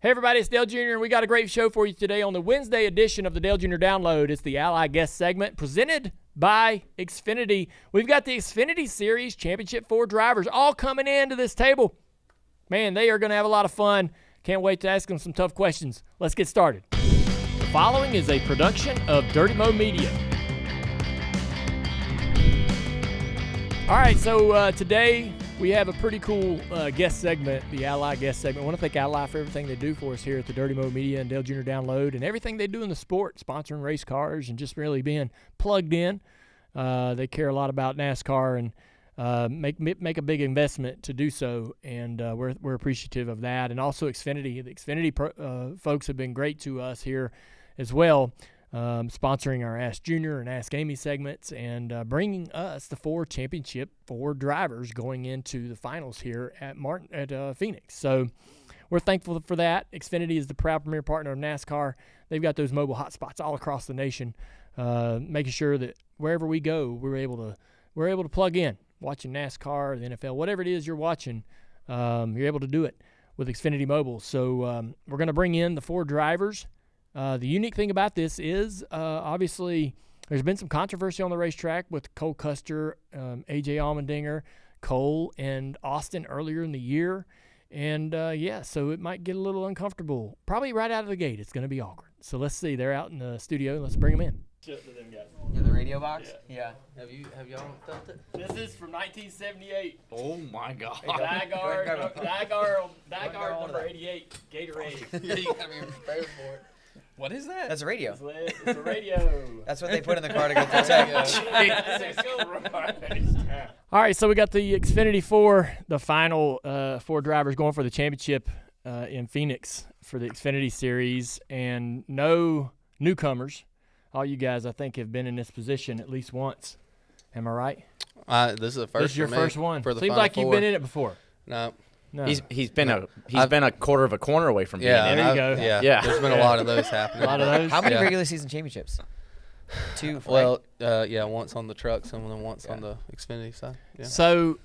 Hey everybody, it's Dale Jr. and we got a great show for you today on the Wednesday edition of the Dale Jr. Download. It's the Ally Guest segment presented by Xfinity. We've got the Xfinity Series Championship 4 drivers all coming into this table. Man, they are going to have a lot of fun. Can't wait to ask them some tough questions. Let's get started. The following is a production of Dirty Mo Media. All right, so today we have a pretty cool guest segment, the Ally Guest segment. I want to thank Ally for everything they do for us here at the Dirty Mo Media and Dale Jr. Download and everything they do in the sport, sponsoring race cars and just really being plugged in. They care a lot about NASCAR and make a big investment to do so, and we're appreciative of that. And also Xfinity. The Xfinity folks have been great to us here as well, sponsoring our Ask Junior and Ask Amy segments and bringing us the 4 championship 4 drivers going into the finals here at Phoenix. So we're thankful for that. Xfinity is the proud premier partner of NASCAR. They've got those mobile hotspots all across the nation, making sure that wherever we go, we're able to plug in, watching NASCAR, the NFL, whatever it is you're watching, you're able to do it with Xfinity Mobile. So we're going to bring in the 4 drivers. The unique thing about this is, obviously, there's been some controversy on the racetrack with Cole Custer, A.J. Allmendinger, Cole, and Austin earlier in the year. And, so it might get a little uncomfortable. Probably right out of the gate, it's going to be awkward. So let's see. They're out in the studio. Let's bring them in. Yeah, the radio box? Yeah. Have y'all felt it? This is from 1978. Oh, my God. Diagard number 88, Gatorade. Yeah, you gotta be prepared for it. What is that? That's a radio. It's a radio. That's what they put in the car to go protect. All right, so we got the Xfinity 4, the final 4 drivers going for the championship in Phoenix for the Xfinity Series, and no newcomers. All you guys, I think, have been in this position at least once. Am I right? This is the first. This is your first one. For the Seems Final like you've Four. been in it before. No. He's been a quarter of a corner away from being in there it. you go. Yeah. There's been a lot of those happening. A lot of those. How many regular season championships? 2. Well, once on the truck, some of them once on the Xfinity side. Yeah. So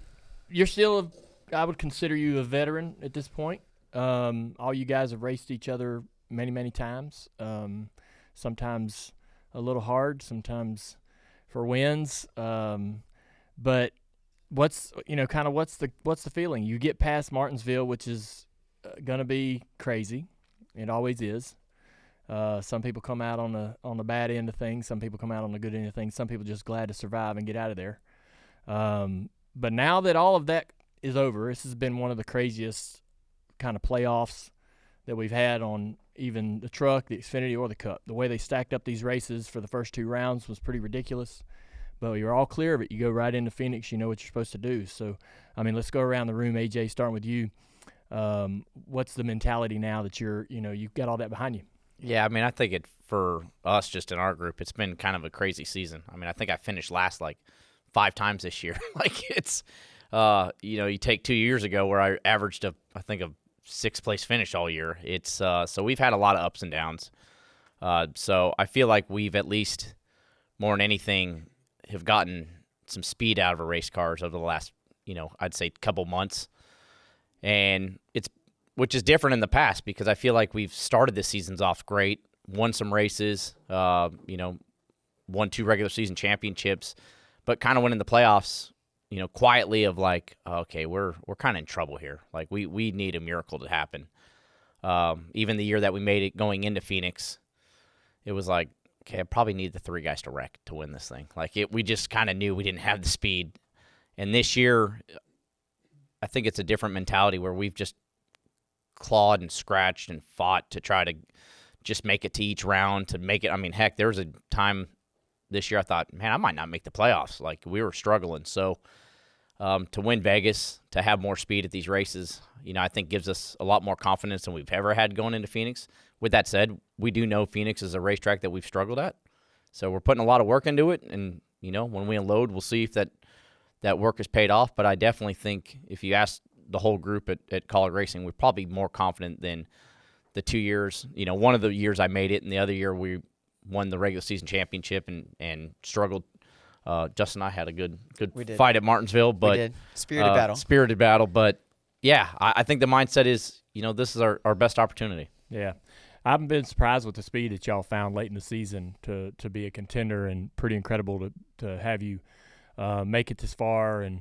you're still, I would consider you a veteran at this point. All you guys have raced each other many, many times. Sometimes a little hard, sometimes for wins. But what's the feeling? You get past Martinsville, which is gonna be crazy. It always is. Some people come out on the bad end of things. Some people come out on the good end of things. Some people just glad to survive and get out of there. But now that all of that is over, this has been one of the craziest kind of playoffs that we've had on even the truck, the Xfinity, or the Cup. The way they stacked up these races for the first 2 rounds was pretty ridiculous. But you're all clear of it. You go right into Phoenix. You know what you're supposed to do. So, let's go around the room. AJ, starting with you. What's the mentality now that you've got all that behind you? Yeah, I think for us, just in our group, it's been kind of a crazy season. I think I finished last like 5 times this year. It's, you take 2 years ago where I averaged a 6th place finish all year. It's so we've had a lot of ups and downs. So I feel like we've at least more than anything have gotten some speed out of our race cars over the last, I'd say couple months. And which is different in the past because I feel like we've started the seasons off great, won some races, won 2 regular season championships, but kind of went in the playoffs, quietly of like, okay, we're kind of in trouble here. Like we need a miracle to happen. Even the year that we made it going into Phoenix, it was like, okay, I probably need the 3 guys to wreck to win this thing. We just kind of knew we didn't have the speed. And this year, I think it's a different mentality where we've just clawed and scratched and fought to try to just make it to each round, to make it. Heck, there was a time this year I thought, man, I might not make the playoffs. We were struggling. So to win Vegas, to have more speed at these races, I think gives us a lot more confidence than we've ever had going into Phoenix. With that said, we do know Phoenix is a racetrack that we've struggled at. So we're putting a lot of work into it. And, when we unload, we'll see if that work has paid off. But I definitely think if you ask the whole group at College Racing, we're probably more confident than the 2 years. One of the years I made it, and the other year we won the regular season championship and struggled. Justin and I had a good fight at Martinsville. But we did. Spirited battle. But Yeah, I think the mindset is, this is our best opportunity. Yeah. I've been surprised with the speed that y'all found late in the season to be a contender, and pretty incredible to have you make it this far. And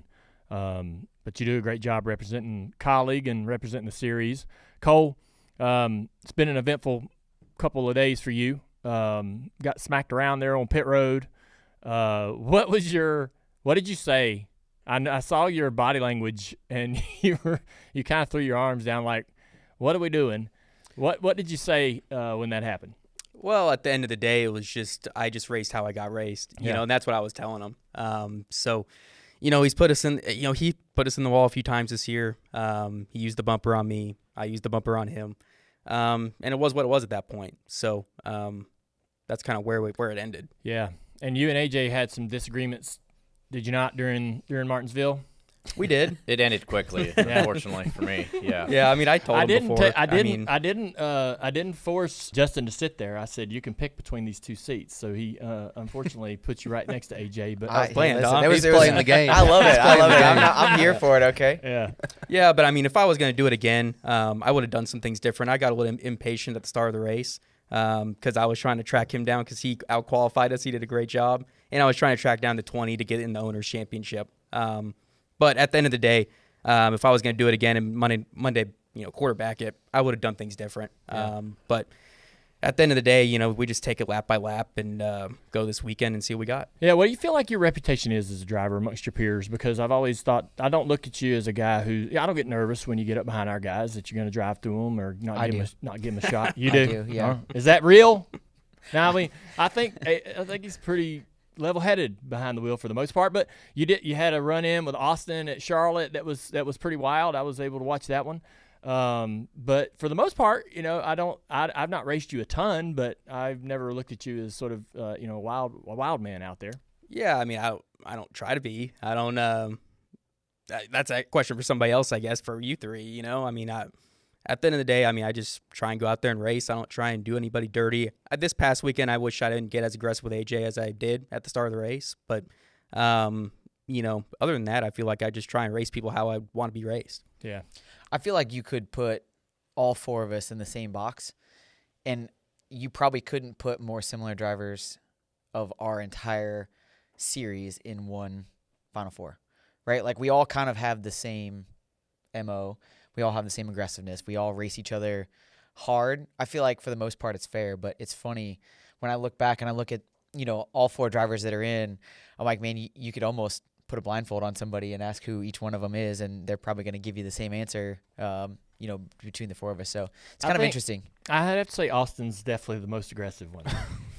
but you do a great job representing colleague and representing the series. Cole, it's been an eventful couple of days for you. Got smacked around there on pit road. What did you say? I saw your body language, and you kind of threw your arms down like, what are we doing? What did you say when that happened? Well, at the end of the day, it was I just raced how I got raced, you know, and that's what I was telling him. So, he's put us in, he put us in the wall a few times this year. He used the bumper on me. I used the bumper on him. And it was what it was at that point. So, that's kind of where it ended. Yeah. And you and AJ had some disagreements, did you not, during Martinsville? We did. It ended quickly, unfortunately for me. Yeah. Yeah. I mean, I told him before. I didn't force Justin to sit there. I said you can pick between these two seats. So he unfortunately put you right next to AJ. But I was playing, Dom. He's playing the game. I love it. I'm here for it. Okay. Yeah. Yeah, but I mean, if I was going to do it again, I would have done some things different. I got a little impatient at the start of the race because I was trying to track him down because he outqualified us. He did a great job, and I was trying to track down the 20 to get in the Owners' Championship. But at the end of the day, if I was going to do it again and Monday, quarterback it, I would have done things different. Yeah. But at the end of the day, we just take it lap by lap and go this weekend and see what we got. Yeah, what do you feel like your reputation is as a driver amongst your peers? Because I've always thought I don't look at you as a guy who I don't get nervous when you get up behind our guys that you're going to drive through them or not give them a shot. You do? I do, yeah. Is that real? No, I mean I think he's pretty level-headed behind the wheel for the most part, but you had a run-in with Austin at Charlotte that was pretty wild. I was able to watch that one. But for the most part, I've not raced you a ton, but I've never looked at you as sort of a wild man out there. Yeah, I mean, I don't try to be. I don't. That's a question for somebody else, I guess. For you three, I mean, at the end of the day, I mean, I just try and go out there and race. I don't try and do anybody dirty. This past weekend, I wish I didn't get as aggressive with AJ as I did at the start of the race. But, other than that, I feel like I just try and race people how I want to be raced. Yeah. I feel like you could put all four of us in the same box, and you probably couldn't put more similar drivers of our entire series in one Final Four, right? Like, we all kind of have the same MO. We all have the same aggressiveness. We all race each other hard. I feel like for the most part it's fair, but it's funny when I look back and I look at, all four drivers that are in, I'm like, man, you could almost put a blindfold on somebody and ask who each one of them is, and they're probably going to give you the same answer, between the four of us. So it's kind of interesting. I have to say Austin's definitely the most aggressive one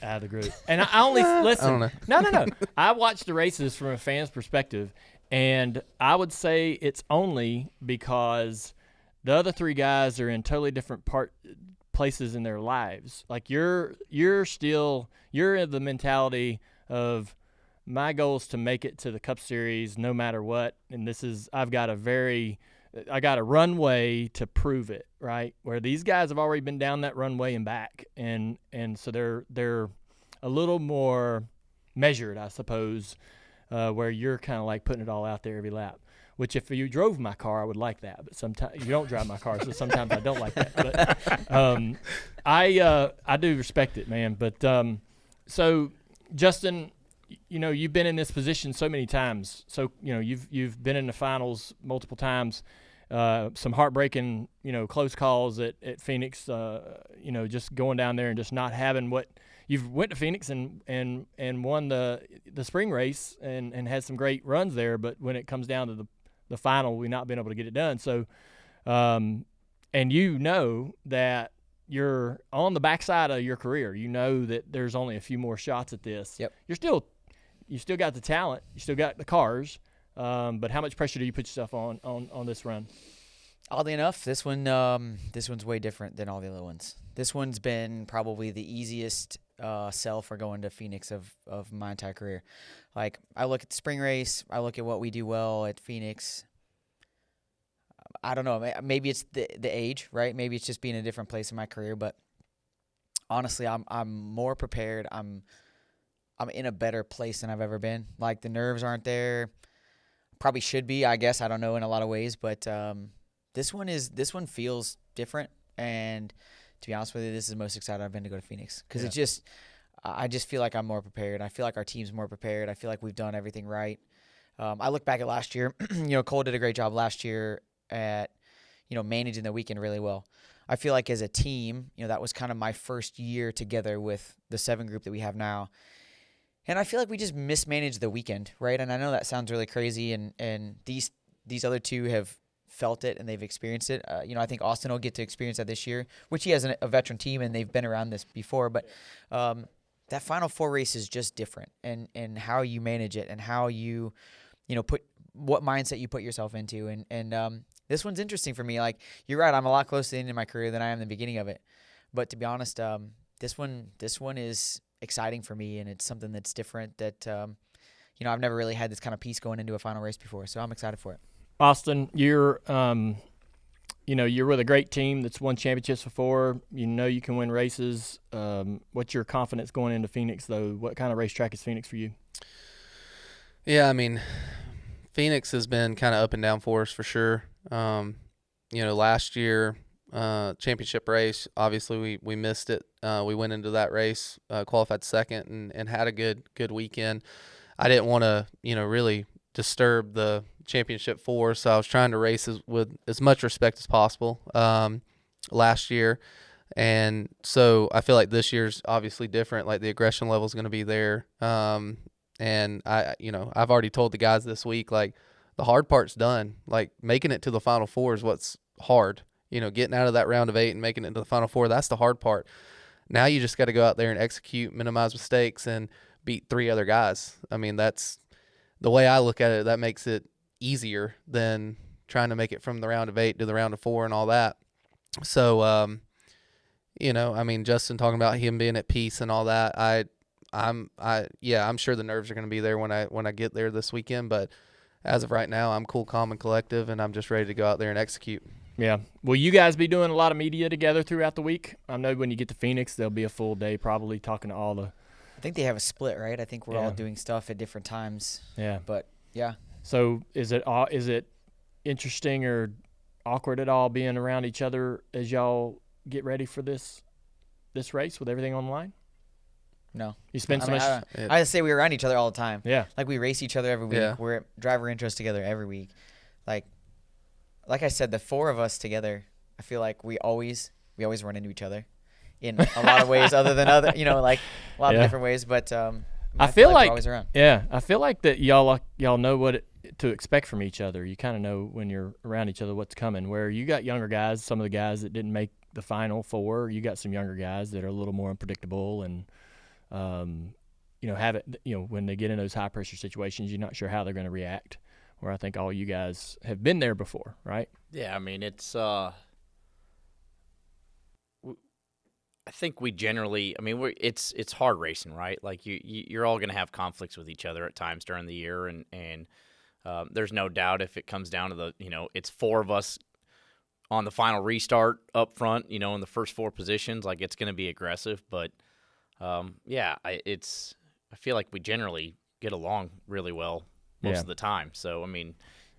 out of the group. And I only listen. I don't know. No. I watch the races from a fan's perspective, and I would say it's only because the other three guys are in totally different places in their lives. Like you're in the mentality of my goal is to make it to the Cup Series no matter what, and I've got a runway to prove it, right? Where these guys have already been down that runway and back, and so they're a little more measured, I suppose, where you're kind of like putting it all out there every lap. Which if you drove my car, I would like that. But sometimes you don't drive my car, so sometimes I don't like that. But I do respect it, man. But so Justin, you've been in this position so many times. So you've been in the finals multiple times. Some heartbreaking close calls at Phoenix. Just going down there and just not having what you've went to Phoenix and won the spring race and had some great runs there. But when it comes down to the final, we've not been able to get it done. So, and that you're on the backside of your career. You know that there's only a few more shots at this. Yep. You still got the talent. You still got the cars. But how much pressure do you put yourself on this run? Oddly enough, this one's way different than all the other ones. This one's been probably the easiest sell for going to Phoenix of my entire career. Like, I look at the spring race, I look at what we do well at Phoenix. I don't know, maybe it's the age, right? Maybe it's just being in a different place in my career, but honestly, I'm more prepared. I'm in a better place than I've ever been. Like, the nerves aren't there. Probably should be, I guess. I don't know, in a lot of ways, but This one feels different, and to be honest with you, this is the most excited I've been to go to Phoenix because I just feel like I'm more prepared. I feel like our team's more prepared. I feel like we've done everything right. I look back at last year. Cole did a great job last year at managing the weekend really well. I feel like as a team, that was kind of my first year together with the 7 group that we have now. And I feel like we just mismanaged the weekend, right? And I know that sounds really crazy, and these other 2 have felt it and they've experienced it. I think Auton will get to experience that this year, which he has a veteran team and they've been around this before. But that Final Four race is just different, and how you manage it and how you put what mindset you put yourself into. And this one's interesting for me. Like, you're right, I'm a lot closer to the end of my career than I am the beginning of it. But to be honest, this one is exciting for me, and it's something that's different that I've never really had this kind of piece going into a final race before, so I'm excited for it. Austin, you're you're with a great team that's won championships before. You can win races. What's your confidence going into Phoenix, though? What kind of racetrack is Phoenix for you? Yeah, I mean, Phoenix has been kind of up and down for us for sure. Last year, championship race, obviously we missed it. We went into that race, qualified second, and had a good weekend. I didn't want to, really disturb the championship 4, so I was trying to race with as much respect as possible last year. And so I feel like this year's obviously different. Like, the aggression level is going to be there. And I've already told the guys this week, like, the hard part's done. Like, making it to the Final Four is what's hard. Getting out of that round of 8 and making it to the Final Four, that's the hard part. Now you just got to go out there and execute, minimize mistakes, and beat 3 other guys. I mean, that's the way I look at it. That makes it easier than trying to make it from the round of 8 to the round of 4 and all that. So, Justin talking about him being at peace and all that. I'm sure the nerves are going to be there when I get there this weekend, but as of right now, I'm cool, calm, and collective, and I'm just ready to go out there and execute. Yeah. Will you guys be doing a lot of media together throughout the week? I know when you get to Phoenix, there'll be a full day probably talking to all the – I think they have a split, right? I think we're all doing stuff at different times. Yeah. But, yeah. So is it interesting or awkward at all being around each other as y'all get ready for this race with everything on the line? No. You spend so much – I say we're around each other all the time. Yeah. Like, we race each other every week. Yeah. We're at driver intros together every week. Like I said, the 4 of us together, I feel like we always run into each other in a lot of ways other than a lot of different ways. But I feel like we're always around. Yeah, I feel like that y'all know what to expect from each other. You kind of know when you're around each other what's coming. Where you got younger guys, some of the guys that didn't make the Final Four. You got some younger guys that are a little more unpredictable and have it. When they get in those high pressure situations, you're not sure how they're going to react. Where I think all you guys have been there before, right? Yeah, I mean, it's I think we generally, it's hard racing, right? Like, you're all going to have conflicts with each other at times during the year, and there's no doubt if it comes down to it's 4 of us on the final restart up front, in the first 4 positions, like, it's going to be aggressive, but I feel like we generally get along really well most of the time. So,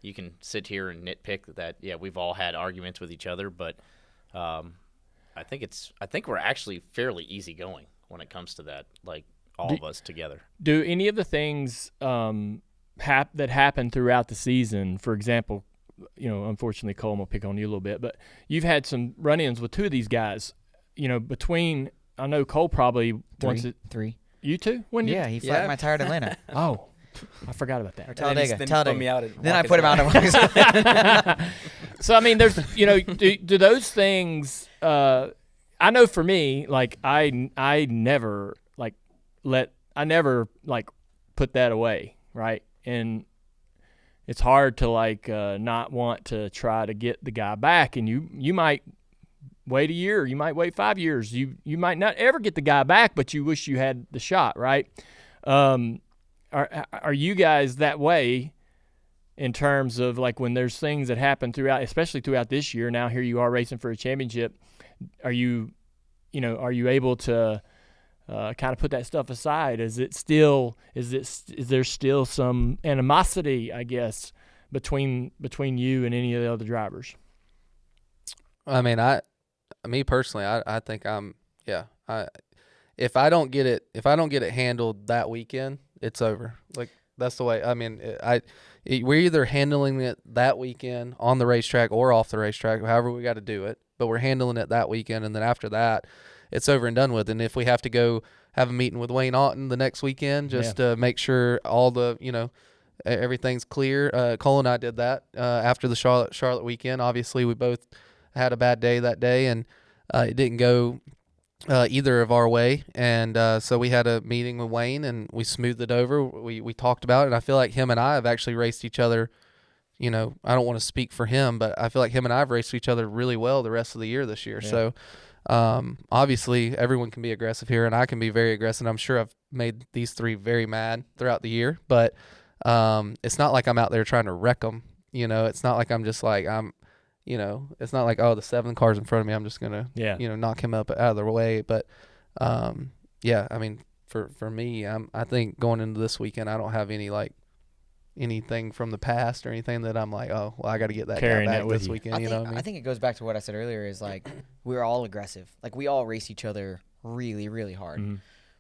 you can sit here and nitpick that, we've all had arguments with each other, but I think we're actually fairly easygoing when it comes to that, like, all of us together. Do any of the things that happen throughout the season, for example, unfortunately, Cole, I'm going to pick on you a little bit, but you've had some run-ins with 2 of these guys, I know Cole probably wants it. 3. You two? When yeah, he flattened my tire at Atlanta. Oh, I forgot about that. Or Talladega. Then I I put him out. So, there's, do those things, I know for me, like, I never put that away, right? And it's hard to, not want to try to get the guy back, and you might wait a year, you might wait 5 years, you might not ever get the guy back, but you wish you had the shot, right? Are you guys that way in terms of, like, when there's things that happen throughout, especially throughout this year? Now here you are racing for a championship. Are you able to kind of put that stuff aside? Is there still some animosity, I guess, between you and any of the other drivers? I mean, me personally, I think if I don't get it handled that weekend, it's over. Like, that's the way. I mean, we're either handling it that weekend on the racetrack or off the racetrack, however we got to do it. But we're handling it that weekend, and then after that, it's over and done with. And if we have to go have a meeting with Wayne Auton the next weekend just to make sure all the everything's clear. Cole and I did that after the Charlotte weekend. Obviously, we both had a bad day that day, and it didn't go either of our way. And so we had a meeting with Wayne, and we smoothed it over. We talked about it, and I feel like him and I have actually raced each other. I don't want to speak for him, but I feel like him and I have raced each other really well the rest of the year this year. Yeah. So obviously, everyone can be aggressive here, and I can be very aggressive. I'm sure I've made these three very mad throughout the year, but it's not like I'm out there trying to wreck them. It's not like I'm just like it's not like, oh, the 7 cars in front of me, I'm just gonna knock him up out of the way. But I mean, for me, I think going into this weekend, I don't have anything from the past or anything that I'm like, oh, well, I got to get that Carrying guy that back with this you. weekend. What I mean? I think it goes back to what I said earlier. Is like we're all aggressive. Like we all race each other really, really hard. Mm-hmm.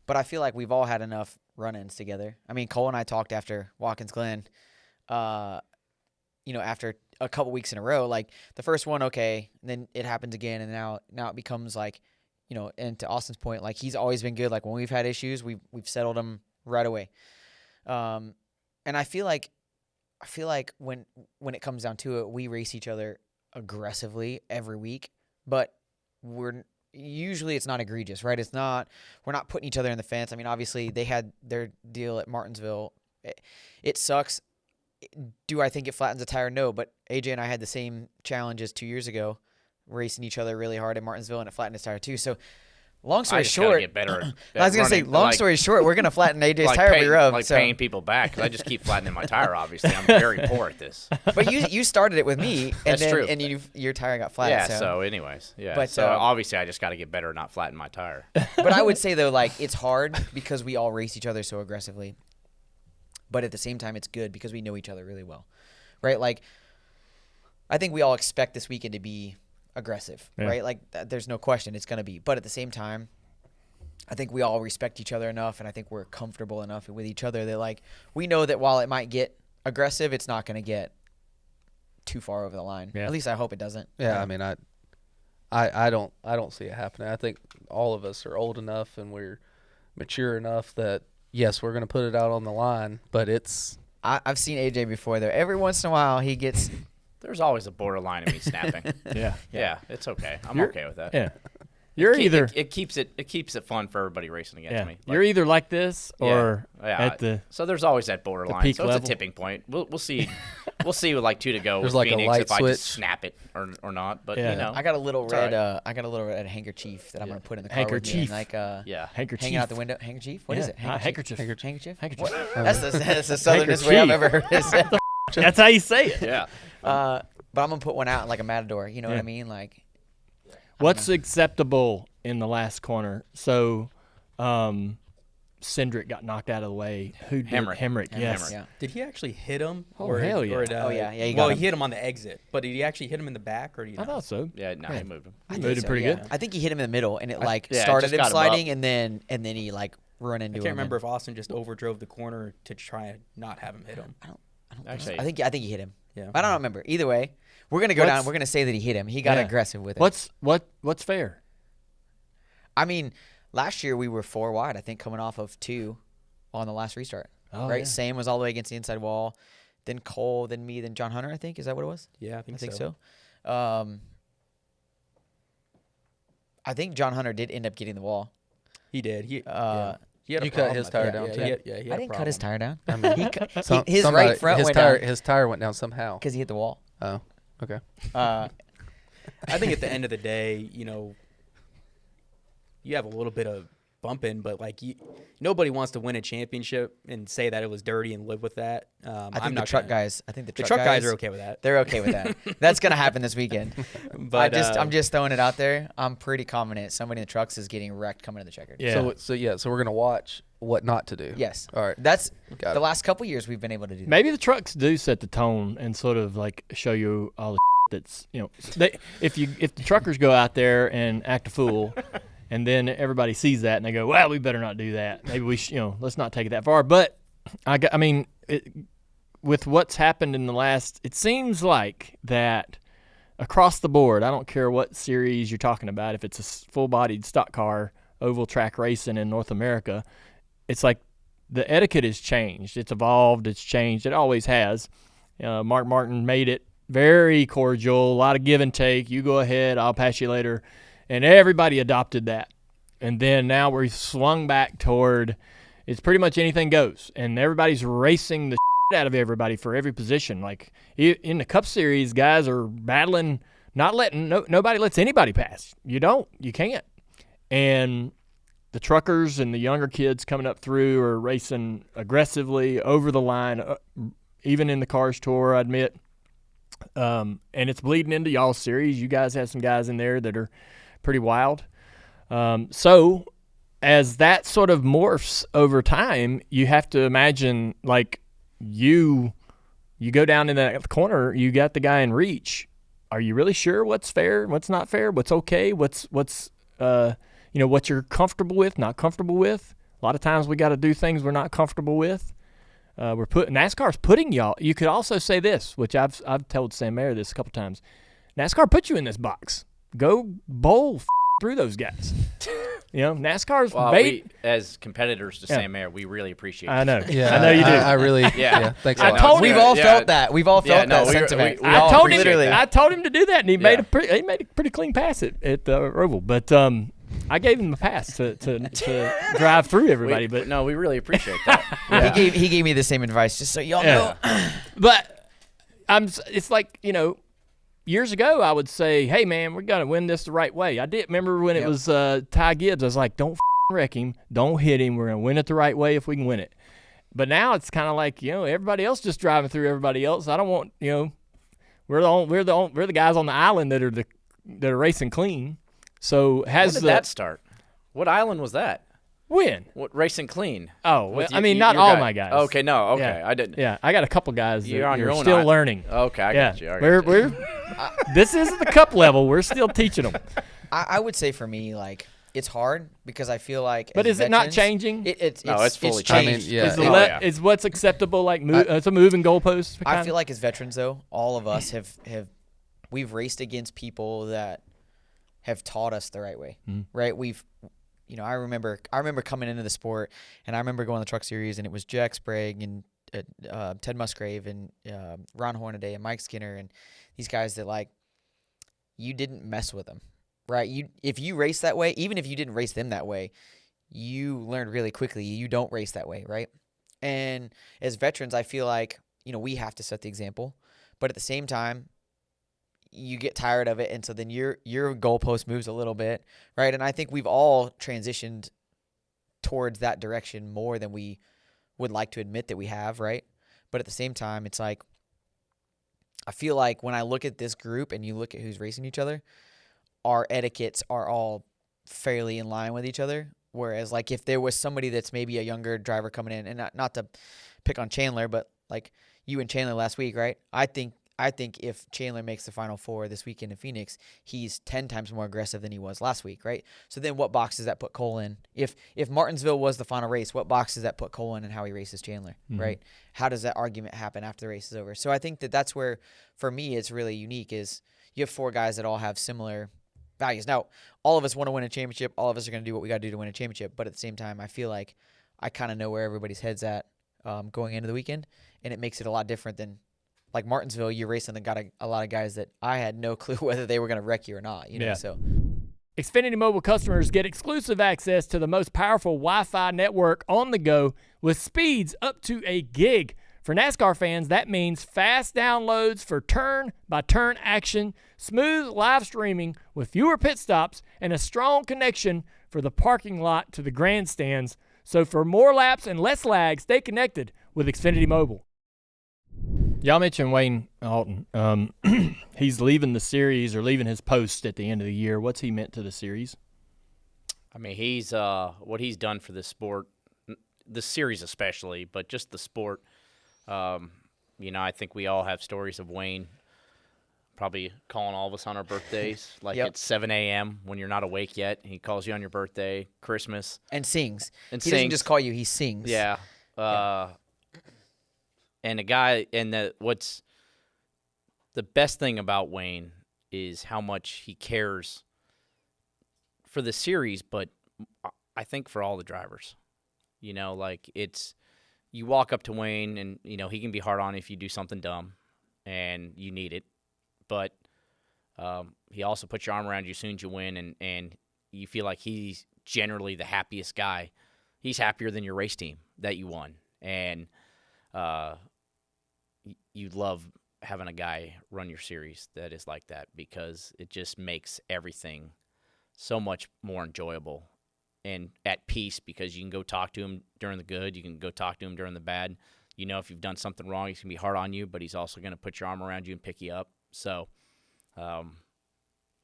But I feel like we've all had enough run-ins together. I mean, Cole and I talked after Watkins Glen, after a couple weeks in a row. Like the first one, okay, and then it happens again, and now it becomes like, and to Austin's point, like he's always been good. Like when we've had issues, we've settled them right away. And I feel like when it comes down to it, we race each other aggressively every week, but usually it's not egregious, right? We're not putting each other in the fence. I mean, obviously they had their deal at Martinsville. It sucks. Do I think it flattens the tire? No, but AJ and I had the same challenges 2 years ago, racing each other really hard at Martinsville, and it flattened his tire too. So long story short, get better at I was going to say, long story short, we're going to flatten AJ's tire every rev. Paying people back, because I just keep flattening my tire, obviously. I'm very poor at this. But you started it with me, and That's true. And your tire got flattened. Yeah, so anyways. Yeah, but, so obviously I just got to get better at not flattening my tire. But I would say, though, like it's hard because we all race each other so aggressively. But at the same time, it's good because we know each other really well, right? Like I think we all expect this weekend to be aggressive, right? Like there's no question it's going to be. But at the same time, I think we all respect each other enough, and I think we're comfortable enough with each other that like we know that while it might get aggressive, it's not going to get too far over the line. Yeah. At least I hope it doesn't. Yeah, I mean, I don't see it happening. I think all of us are old enough and we're mature enough that yes, we're going to put it out on the line, but it's. I've seen AJ before though. Every once in a while, he gets. There's always a borderline of me snapping. Yeah, it's okay. You're okay with that. Yeah. It keeps it fun for everybody racing against me. You're either like this or at the. So there's always that borderline. Peak so level. It's a tipping point. We'll see. We'll see with like 2 to go. There's with like Phoenix, a light if I switch. just snap it or not. But I got a little red. I got a little red handkerchief that I'm gonna put in the car. Handkerchief. With me and, handkerchief. hanging out the window. Handkerchief. What is it? Handkerchief. Handkerchief. Handkerchief. That's the southernest way I've ever heard it said. That's how you say it. Yeah. But I'm gonna put one out like a matador. You know what I mean? Like. What's acceptable in the last corner? So, Cindric got knocked out of the way. Who did? Hemrick. Yes. Yeah. Did he actually hit him? Oh, hell yeah. He Well, he hit him on the exit, but did he actually hit him in the back, or do you know? I thought so. Yeah, no, he moved him. He moved him pretty good. I think he hit him in the middle, and it it started just him got him sliding, up. and then he like run into him. I can't remember if Austin just overdrove the corner to try and not have him hit him. I don't Actually, I think he hit him. Yeah. I don't remember. Either way, we're gonna go down. We're gonna say that he hit him. He got aggressive with it. What's fair? I mean, last year we were 4 wide. I think coming off of 2 on the last restart. Oh, right. yeah. Sam was all the way against the inside wall. Then Cole. Then me. Then John Hunter. I think is that what it was? Yeah, I think so. I think John Hunter did end up getting the wall. He did. He had a You cut problem, his I tire think. down, Yeah, too. he had I a didn't cut his problem. tire down. I mean, His right front went down his tire went down somehow. because he hit the wall. Oh, okay. I think at the end of the day, you have a little bit of bumping, but like nobody wants to win a championship and say that it was dirty and live with that. I think the truck guys are okay with that. They're okay with that. That's gonna happen this weekend. But I'm just throwing it out there. I'm pretty confident somebody in the trucks is getting wrecked coming to the checkered. Yeah. So we're gonna watch what not to do. Yes. All right. That's Got the it. last couple years we've been able to do that. Maybe the trucks do set the tone and sort of like show you all the that's if the truckers go out there and act a fool, and then everybody sees that and they go, well, we better not do that. Maybe we let's not take it that far. But with what's happened in the last, it seems like that across the board, I don't care what series you're talking about, if it's a full-bodied stock car, oval track racing in North America, it's like the etiquette has changed. It's evolved. It's changed. It always has. Mark Martin made it very cordial, a lot of give and take. You go ahead, I'll pass you later. And everybody adopted that. And then now we're swung back toward it's pretty much anything goes. And everybody's racing the out of everybody for every position. Like in the Cup Series, guys are battling, not letting nobody lets anybody pass. You can't. And the truckers and the younger kids coming up through are racing aggressively over the line, even in the Cars Tour, I admit. And it's bleeding into y'all's series. You guys have some guys in there that are pretty wild. So as that sort of morphs over time, you have to imagine like you go down in that corner, you got the guy in reach. Are you really sure what's fair, what's not fair, what's okay, what's what you're comfortable with, not comfortable with? A lot of times we got to do things we're not comfortable with. NASCAR's putting y'all. You could also say this, which I've told Sam Mayer this a couple times. NASCAR put you in this box. Go bowl through those guys. NASCAR's we, as competitors to Sam Mayer, we really appreciate it. I know. Yeah, I know you do. I really. Yeah. Thanks a lot. We've all felt that. We've all felt that sentiment. I told him to do that, and he made a pretty clean pass at the Oval. But I gave him a pass to drive through everybody. But no, we really appreciate that. He gave me the same advice, just so y'all know. But it's like years ago, I would say, hey, man, we're going to win this the right way. I did remember when it was Ty Gibbs. I was like, don't wreck him. Don't hit him. We're going to win it the right way if we can win it. But now it's kind of like, everybody else just driving through everybody else. I don't want, we're the guys on the island that are racing clean. So when did that start? What island was that? When? What, racing clean? Oh, well, not all my guys. Okay, no, okay, yeah. I didn't. Yeah, I got a couple guys that on your are own still learning. Okay, I got you. We're this isn't the cup level. We're still teaching them. I would say for me, like, it's hard because I feel like. But is it not changing? It's fully changed. changed. Is what's acceptable like it's a moving goalpost? I feel like as veterans, though, all of us we've raced against people that have taught us the right way, right? I remember coming into the sport, and I remember going to the Truck Series, and it was Jack Sprague and Ted Musgrave and Ron Hornaday and Mike Skinner and these guys that, like, you didn't mess with them, right? If you race that way, even if you didn't race them that way, you learned really quickly you don't race that way, right? And as veterans, I feel like, we have to set the example, but at the same time, you get tired of it, and so then your goalpost moves a little bit, right? And I think we've all transitioned towards that direction more than we would like to admit that we have, right? But at the same time, it's like I feel like when I look at this group and you look at who's racing each other, our etiquettes are all fairly in line with each other. Whereas, like, if there was somebody that's maybe a younger driver coming in, and not to pick on Chandler, but like you and Chandler last week, right? I think if Chandler makes the Final Four this weekend in Phoenix, he's 10 times more aggressive than he was last week, right? So then what box does that put Cole in? If Martinsville was the final race, what box does that put Cole in and how he races Chandler, right? How does that argument happen after the race is over? So I think that's where, for me, it's really unique is you have four guys that all have similar values. Now, all of us want to win a championship. All of us are going to do what we got to do to win a championship. But at the same time, I feel like I kind of know where everybody's head's at going into the weekend, and it makes it a lot different than – like Martinsville, you're racing and got a lot of guys that I had no clue whether they were going to wreck you or not. So Xfinity Mobile customers get exclusive access to the most powerful Wi-Fi network on the go with speeds up to 1 gig. For NASCAR fans, that means fast downloads for turn-by-turn action, smooth live streaming with fewer pit stops, and a strong connection for the parking lot to the grandstands. So for more laps and less lag, stay connected with Xfinity Mobile. Y'all mentioned Wayne Auton. He's leaving the series or leaving his post at the end of the year. What's he meant to the series? I mean, he's what he's done for this sport, the series especially, but just the sport. I think we all have stories of Wayne probably calling all of us on our birthdays, like Yep. at 7 a.m. when you're not awake yet. He calls you on your birthday, Christmas, And sings. and He sings. doesn't just call you; he sings. Yeah. And the guy, and what's the best thing about Wayne is how much he cares for the series, but I think for all the drivers. You know, like you walk up to Wayne and, you know, he can be hard on if you do something dumb and you need it. But he also puts your arm around you as soon as you win, and you feel like he's generally the happiest guy. He's happier than your race team that you won. And you love having a guy run your series that is like that, because it just makes everything so much more enjoyable and at peace, because you can go talk to him during the good, you can go talk to him during the bad. You know, if you've done something wrong, he's going to be hard on you, but he's also going to put your arm around you and pick you up. So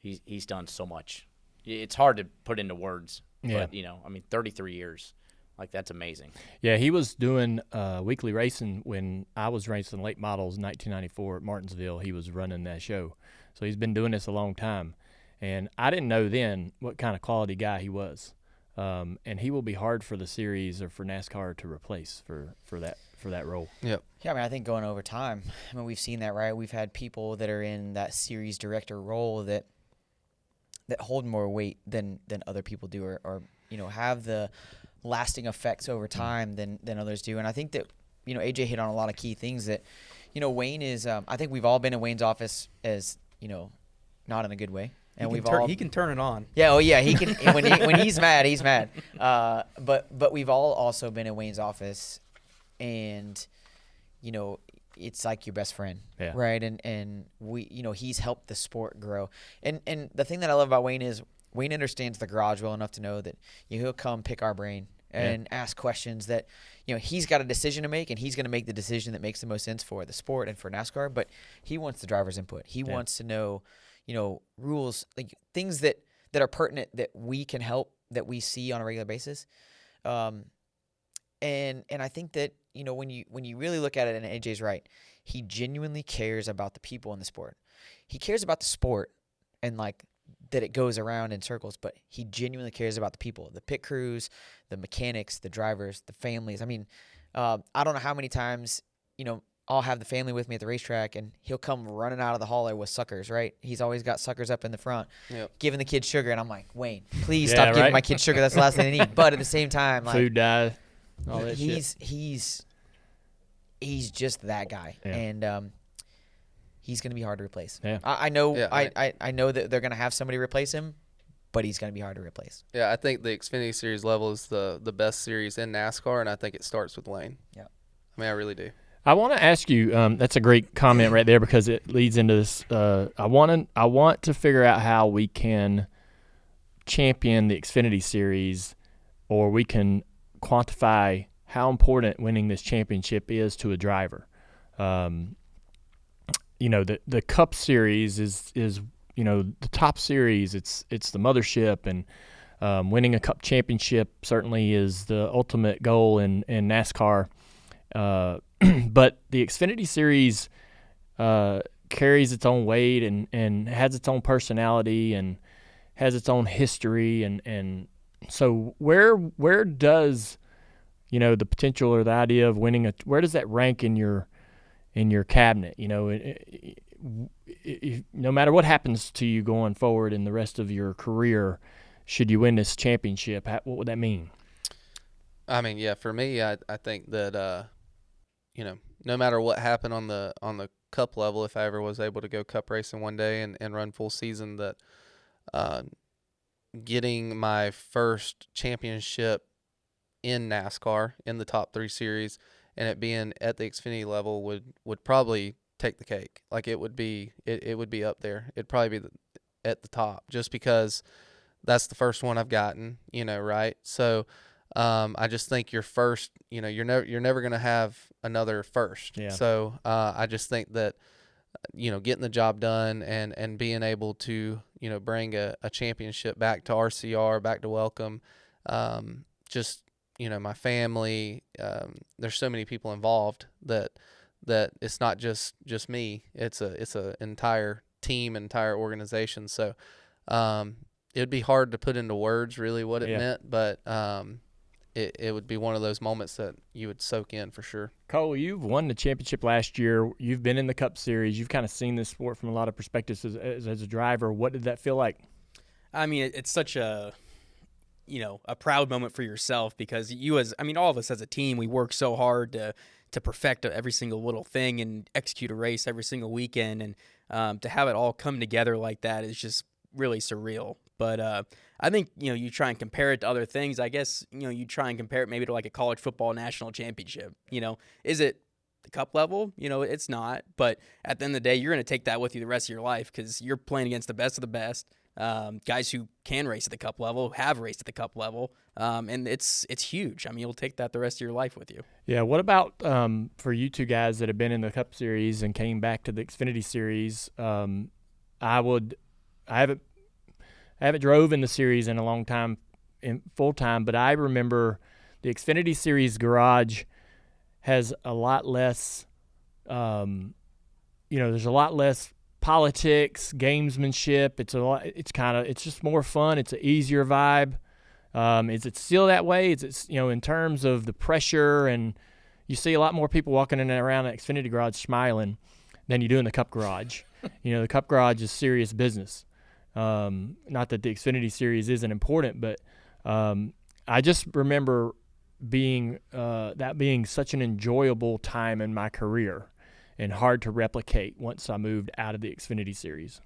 he's done so much. It's hard to put into words, but, you know, I mean, 33 years. Like, that's amazing. Yeah, he was doing weekly racing when I was racing late models in 1994 at Martinsville. He was running that show. So he's been doing this a long time. And I didn't know then what kind of quality guy he was. And he will be hard for the series or for NASCAR to replace for that role. Yep. Yeah, I mean, I think going over time, I mean, we've seen that, right? We've had people that are in that series director role that hold more weight than other people do, or you know, have the lasting effects over time than others do. And I think that, you know, AJ hit on a lot of key things that, you know, Wayne is, I think we've all been in Wayne's office as, you know, not in a good way. And he can turn it on. Yeah, oh yeah, he can. when he's mad, he's mad. But we've all also been in Wayne's office, and you know, it's like your best friend, right? And we, you know, he's helped the sport grow. And the thing that I love about Wayne is Wayne understands the garage well enough to know that, you know, he'll come pick our brain and ask questions that, you know, he's got a decision to make, and he's going to make the decision that makes the most sense for the sport and for NASCAR. But he wants the driver's input. He wants to know, you know, rules, like things that are pertinent that we can help, that we see on a regular basis. And I think that, you know, when you really look at it, and AJ's right, he genuinely cares about the people in the sport. He cares about the sport and like that it goes around in circles, but he genuinely cares about the people, the pit crews, the mechanics, the drivers, the families. I mean, I don't know how many times, you know, I'll have the family with me at the racetrack, and he'll come running out of the hauler with suckers, right? He's always got suckers up in the front, giving the kids sugar. And I'm like, Wayne, please stop giving my kids sugar. That's the last thing they need. But at the same time, like, food dye, all that shit. He's just that guy. Yeah. And he's going to be hard to replace. Yeah. I know I know that they're going to have somebody replace him, but he's going to be hard to replace. Yeah, I think the Xfinity Series level is the best series in NASCAR, and I think it starts with Wayne. Yeah. I mean, I really do. I want to ask you. That's a great comment right there, because it leads into this. I want to figure out how we can champion the Xfinity Series, or we can quantify how important winning this championship is to a driver. You know, the Cup Series is you know, the top series. It's the mothership, and winning a Cup championship certainly is the ultimate goal in NASCAR. But the Xfinity Series carries its own weight and has its own personality and has its own history, and so where does, you know, the potential or the idea of winning where does that rank in your cabinet? You know, no matter what happens to you going forward in the rest of your career, should you win this championship, what would that mean? I mean, yeah, for me, I think that you know, no matter what happened on the Cup level, if I ever was able to go Cup racing one day and run full season, that getting my first championship in NASCAR in the top 3 series and it being at the Xfinity level would probably take the cake. Like, it would be up there. It'd probably be at the top, just because that's the first one I've gotten, you know, right? So I just think your first, you know, you're never going to have another first. Yeah. So I just think that, you know, getting the job done and being able to, you know, bring a championship back to RCR, back to Welcome, just, you know, my family, there's so many people involved that it's not just me. It's a entire team, entire organization. So it would be hard to put into words really what it meant, but it would be one of those moments that you would soak in for sure. Cole, you've won the championship last year. You've been in the Cup Series. You've kind of seen this sport from a lot of perspectives as a driver. What did that feel like? I mean, it's such a proud moment for yourself because all of us as a team, we work so hard to perfect every single little thing and execute a race every single weekend. And to have it all come together like that is just really surreal. But I think, you try and compare it to other things. I guess, you try and compare it maybe to like a college football national championship. Is it the Cup level? It's not. But at the end of the day, you're going to take that with you the rest of your life because you're playing against the best of the best. Guys who can race at the Cup level, have raced at the Cup level, and it's huge. I mean, you'll take that the rest of your life with you. Yeah. What about for you two guys that have been in the Cup Series and came back to the Xfinity Series? I haven't drove in the series in a long time, in full time, but I remember the Xfinity Series garage has a lot less. There's a lot less politics, gamesmanship. It's just more fun. It's an easier vibe. Is it still that way? Is it, in terms of the pressure, and you see a lot more people walking in and around the Xfinity garage smiling than you do in the Cup garage. The Cup garage is serious business. Not that the Xfinity Series isn't important, but I just remember being such an enjoyable time in my career and hard to replicate once I moved out of the Xfinity Series.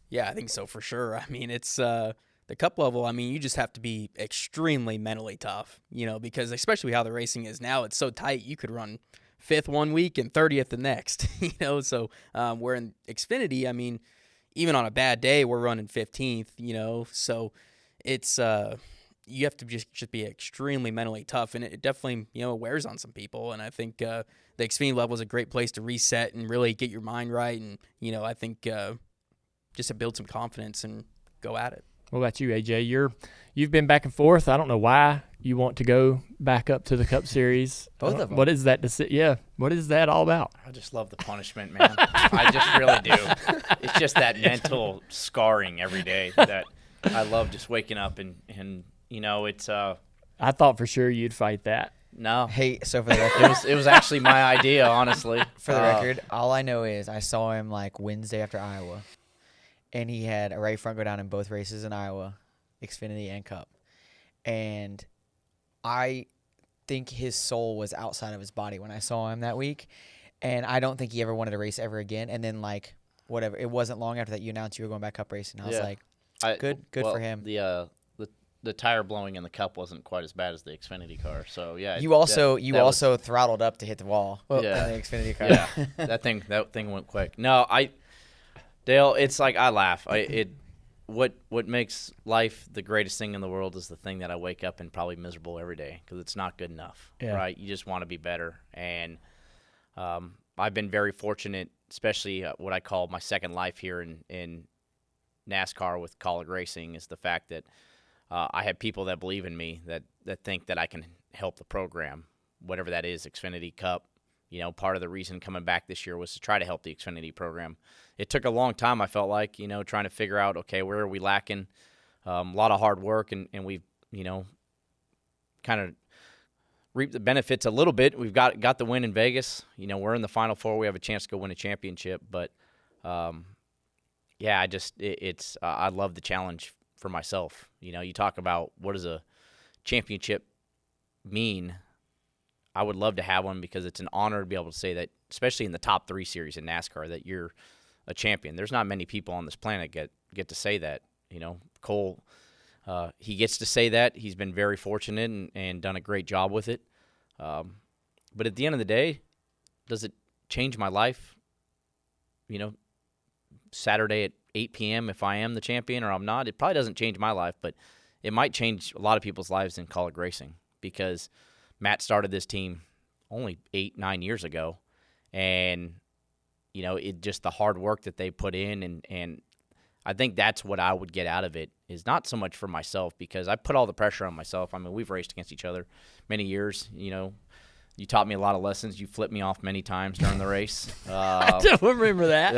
Yeah, I think so for sure. I mean, it's the Cup level. I mean, you just have to be extremely mentally tough, because especially how the racing is now, it's so tight. You could run 5th one week and 30th the next, So where in Xfinity, I mean, even on a bad day, we're running 15th, So it's you have to just be extremely mentally tough, and it definitely wears on some people. And I think the Xfinity level is a great place to reset and really get your mind right, and I think just to build some confidence and go at it. What about you, AJ? You've been back and forth. I don't know why you want to go back up to the Cup Series. Both of them. What is that? What is that all about? I just love the punishment, man. I just really do. It's just that mental scarring every day that I love, just waking up and it's I thought for sure you'd fight that. No. Hey, so for the record, it was actually my idea, honestly. For the record, all I know is I saw him like Wednesday after Iowa, and he had a right front go down in both races in Iowa, Xfinity and Cup. And I think his soul was outside of his body when I saw him that week, and I don't think he ever wanted to race ever again. And then whatever, it wasn't long after that you announced you were going back Cup racing. I was like, good for him. The tire blowing in the Cup wasn't quite as bad as the Xfinity car, so yeah. You also throttled up to hit the wall in the Xfinity car. Yeah, that thing went quick. No, Dale, it's like I laugh. What makes life the greatest thing in the world is the thing that I wake up and probably miserable every day because it's not good enough, right? You just want to be better, and I've been very fortunate, especially what I call my second life here in NASCAR with college racing, is the fact that I have people that believe in me, that think that I can help the program, whatever that is, Xfinity Cup. Part of the reason coming back this year was to try to help the Xfinity program. It took a long time, I felt like, trying to figure out, okay, where are we lacking? A lot of hard work, and we've, kind of reaped the benefits a little bit. We've got the win in Vegas. We're in the Final Four. We have a chance to go win a championship. But, I love the challenge for myself. You talk about what does a championship mean. I would love to have one because it's an honor to be able to say that, especially in the top 3 series in NASCAR, that you're a champion. There's not many people on this planet get to say that. Cole, he gets to say that. He's been very fortunate and done a great job with it. But at the end of the day, does it change my life? Saturday at 8 p.m. if I am the champion or I'm not? It probably doesn't change my life, but it might change a lot of people's lives in college racing because Matt started this team only 8-9 years ago, and it just the hard work that they put in, and I think that's what I would get out of it, is not so much for myself because I put all the pressure on myself. I mean, we've raced against each other many years, You taught me a lot of lessons. You flipped me off many times during the race. I don't remember that.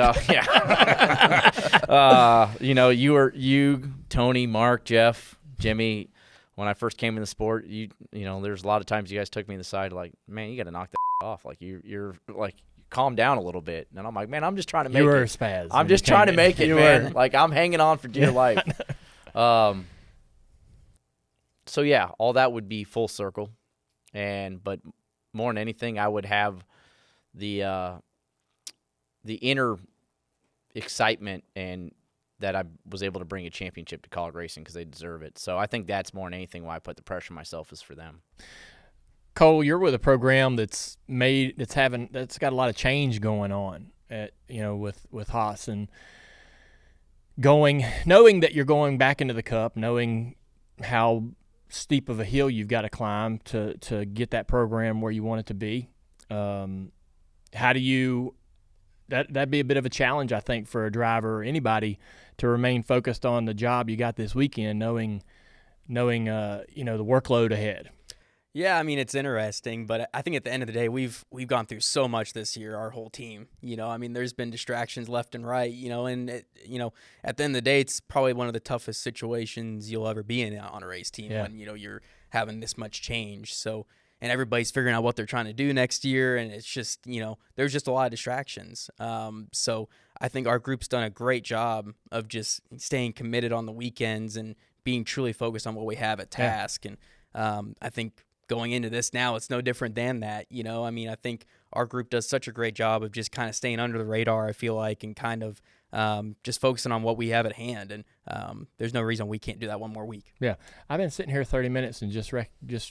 Yeah. You, Tony, Mark, Jeff, Jimmy. When I first came in the sport, there's a lot of times you guys took me to the side, like, man, you got to knock that off. Like you're like, calm down a little bit. And I'm like, man, I'm just trying to make it. You were a spaz. I'm just trying to make it, man. Like I'm hanging on for dear life. So yeah, all that would be full circle, but more than anything, I would have the inner excitement and that I was able to bring a championship to college racing because they deserve it. So I think that's more than anything why I put the pressure on myself is for them. Cole, you're with a program that's got a lot of change going on with Haas, and knowing that you're going back into the Cup, knowing how steep of a hill you've got to climb to get that program where you want it to be. How do you that'd be a bit of a challenge, I think, for a driver or anybody to remain focused on the job you got this weekend, knowing the workload ahead. Yeah, I mean, it's interesting, but I think at the end of the day, we've gone through so much this year, our whole team. I mean, there's been distractions left and right, and at the end of the day, it's probably one of the toughest situations you'll ever be in on a race team when, you're having this much change. So, and everybody's figuring out what they're trying to do next year, and it's just, there's just a lot of distractions. So I think our group's done a great job of just staying committed on the weekends and being truly focused on what we have at task. And I think going into this now, it's no different than that. I mean, I think our group does such a great job of just kind of staying under the radar, I feel like, and kind of just focusing on what we have at hand. And there's no reason we can't do that one more week. Yeah. I've been sitting here 30 minutes and just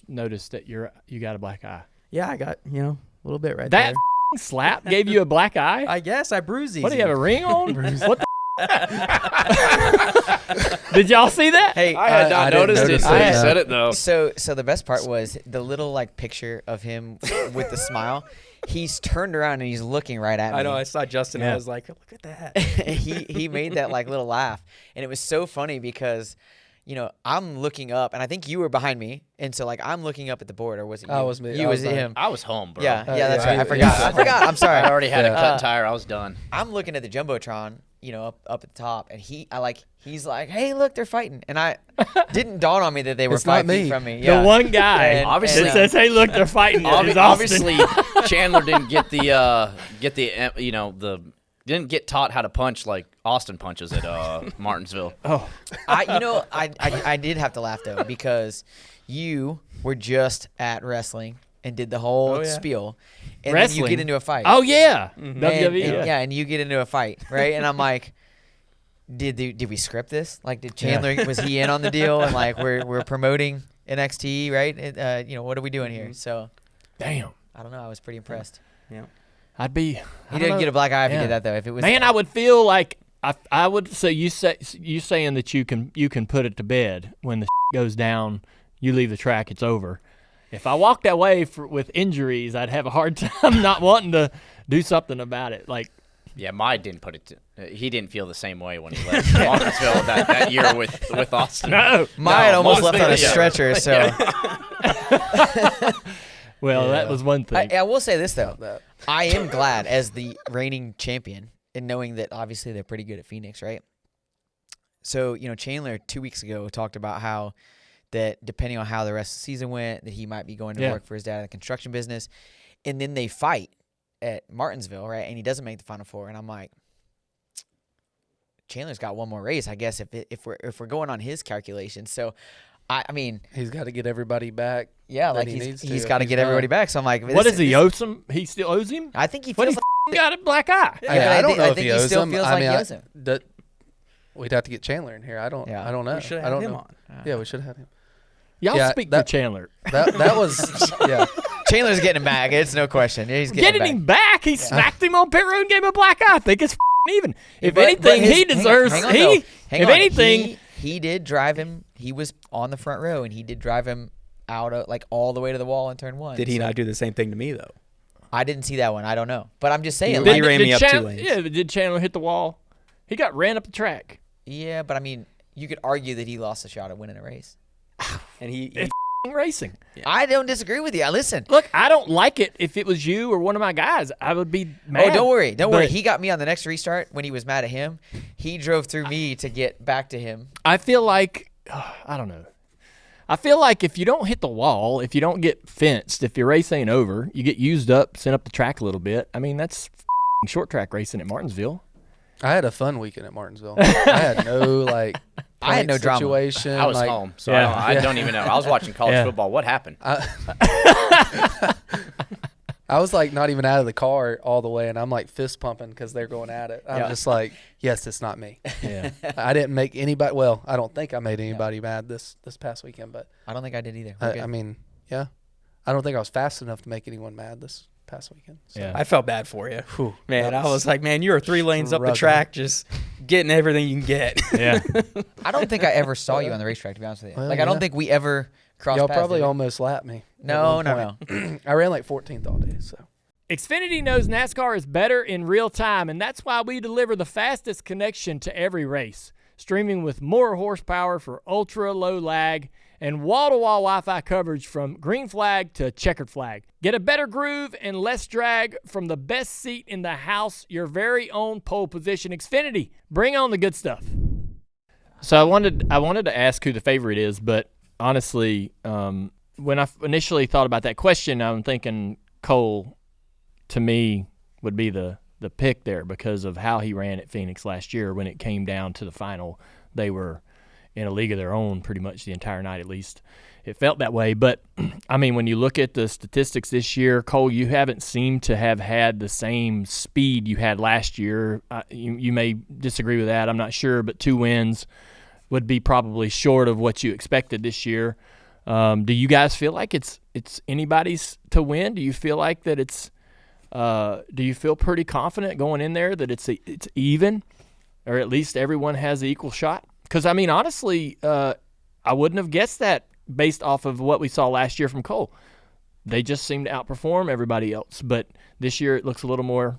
noticed that you got a black eye. Yeah, I got, a little bit right that there. That slap gave you a black eye? I guess I bruised these. What, do you have a ring on? What the Did y'all see that? Hey, I had not noticed it until you said it, though. So the best part was the little picture of him with the smile. He's turned around and he's looking right at me. I know. I saw Justin. And I was like, look at that. he made that little laugh, and it was so funny because, I'm looking up, and I think you were behind me, and so I'm looking up at the board, or was it you? Oh, it was me. You was it him? I was home, bro. Yeah, that's right. I forgot. I'm sorry. I already had a cut tire. I was done. I'm looking at the jumbotron, up at the top, and he's like, hey, look, they're fighting, and I didn't dawn on me that they were 5 feet from me. Yeah. The one guy obviously that says, hey, look, they're fighting. Obviously, Chandler didn't get didn't get taught how to punch like Austin punches at Martinsville. Oh, I did have to laugh though, because you were just at wrestling and did the whole spiel, and then you get into a fight. Oh yeah, WWE. WWE. And you get into a fight, right? And I'm like, did we script this? Did Chandler was he in on the deal? And we're promoting NXT, right? What are we doing here? So, damn, I don't know. I was pretty impressed. Yeah. He didn't get a black eye if he did that though. If it was, man, I would feel like I would say you saying that you can put it to bed when the goes down, you leave the track, it's over. If I walked that way with injuries, I'd have a hard time not wanting to do something about it. Yeah, Mike didn't put it. He didn't feel the same way when he left Martinsville that year with Austin. No, Mike almost left on a stretcher. So, well, that was one thing. I will say this though. I am glad as the reigning champion, and knowing that obviously they're pretty good at Phoenix, right? So, Chandler 2 weeks ago talked about how that depending on how the rest of the season went, that he might be going to work for his dad in the construction business. And then they fight at Martinsville, right? And he doesn't make the Final Four. And I'm like, Chandler's got one more race, I guess, if we're going on his calculations. So, I mean, he's got to get everybody back. Yeah, he's got to get everybody back. So I'm like, what does he owe him? He still owes him? I think he feels got a black eye. I don't know if he owes him. Feels like he owes him. We'd have to get Chandler in here. I don't know. We should have had him on. Yeah, we should have had him. Y'all speak for Chandler. That was Chandler's getting him back. It's no question. He's getting him back. He smacked him on pit road and gave him a black eye. I think it's even. If anything, he deserves. He did drive him. He was on the front row, and he did drive him out of, all the way to the wall in turn one. Did he not do the same thing to me though? I didn't see that one. I don't know, but I'm just saying. He ran me up 2 lanes. Yeah, did Chandler hit the wall? He got ran up the track. Yeah, but I mean, you could argue that he lost a shot at winning a race. And he racing. I don't disagree with you. Listen. Look, I don't like it. If it was you or one of my guys, I would be mad. Oh, don't worry. Don't worry. But He got me on the next restart when he was mad at him. He drove through me to get back to him. I feel like, I don't know. I feel like if you don't hit the wall, if you don't get fenced, if your race ain't over, you get used up, sent up the track a little bit. I mean, that's short track racing at Martinsville. I had a fun weekend at Martinsville. I had no I had no drama. situation. I was like, home, so Yeah. I don't even know. I was watching college football. What happened? I was like not even out of the car all the way, and I'm like fist pumping because they're going at it. I'm just like, yes, it's not me. Yeah. I didn't make anybody. Well, I don't think I made anybody mad this past weekend, but I don't think I did either. I mean, yeah, I don't think I was fast enough to make anyone mad this past weekend. So. Yeah. I felt bad for you. Whew, Man, that I was like, man, you're 3 lanes up the struggling. track, just getting everything you can get. Yeah. I don't think I ever saw you on the racetrack, to be honest with you. Well, Like, I don't yeah. think we ever crossed Y'all paths. probably did we? almost lapped me. at No, one no, point. no. I ran like 14th all day, so. Xfinity knows NASCAR is better in real time, and that's why we deliver the fastest connection to every race, streaming with more horsepower for ultra low lag and wall-to-wall Wi-Fi coverage from green flag to checkered flag. Get a better groove and less drag from the best seat in the house, your very own pole position. Xfinity, bring on the good stuff. So I wanted to ask who the favorite is, but honestly, when I initially thought about that question, I'm thinking Cole, to me, would be the pick there because of how he ran at Phoenix last year. When it came down to the final, they were in a league of their own pretty much the entire night, at least. It felt that way. But, I mean, when you look at the statistics this year, Cole, you haven't seemed to have had the same speed you had last year. You may disagree with that. I'm not sure, but 2 wins would be probably short of what you expected this year. Do you guys feel like it's anybody's to win? Do you feel like that it's do you feel pretty confident going in there that it's even, or at least everyone has an equal shot? Because, I mean, honestly, I wouldn't have guessed that based off of what we saw last year from Cole. They just seem to outperform everybody else. But this year it looks a little more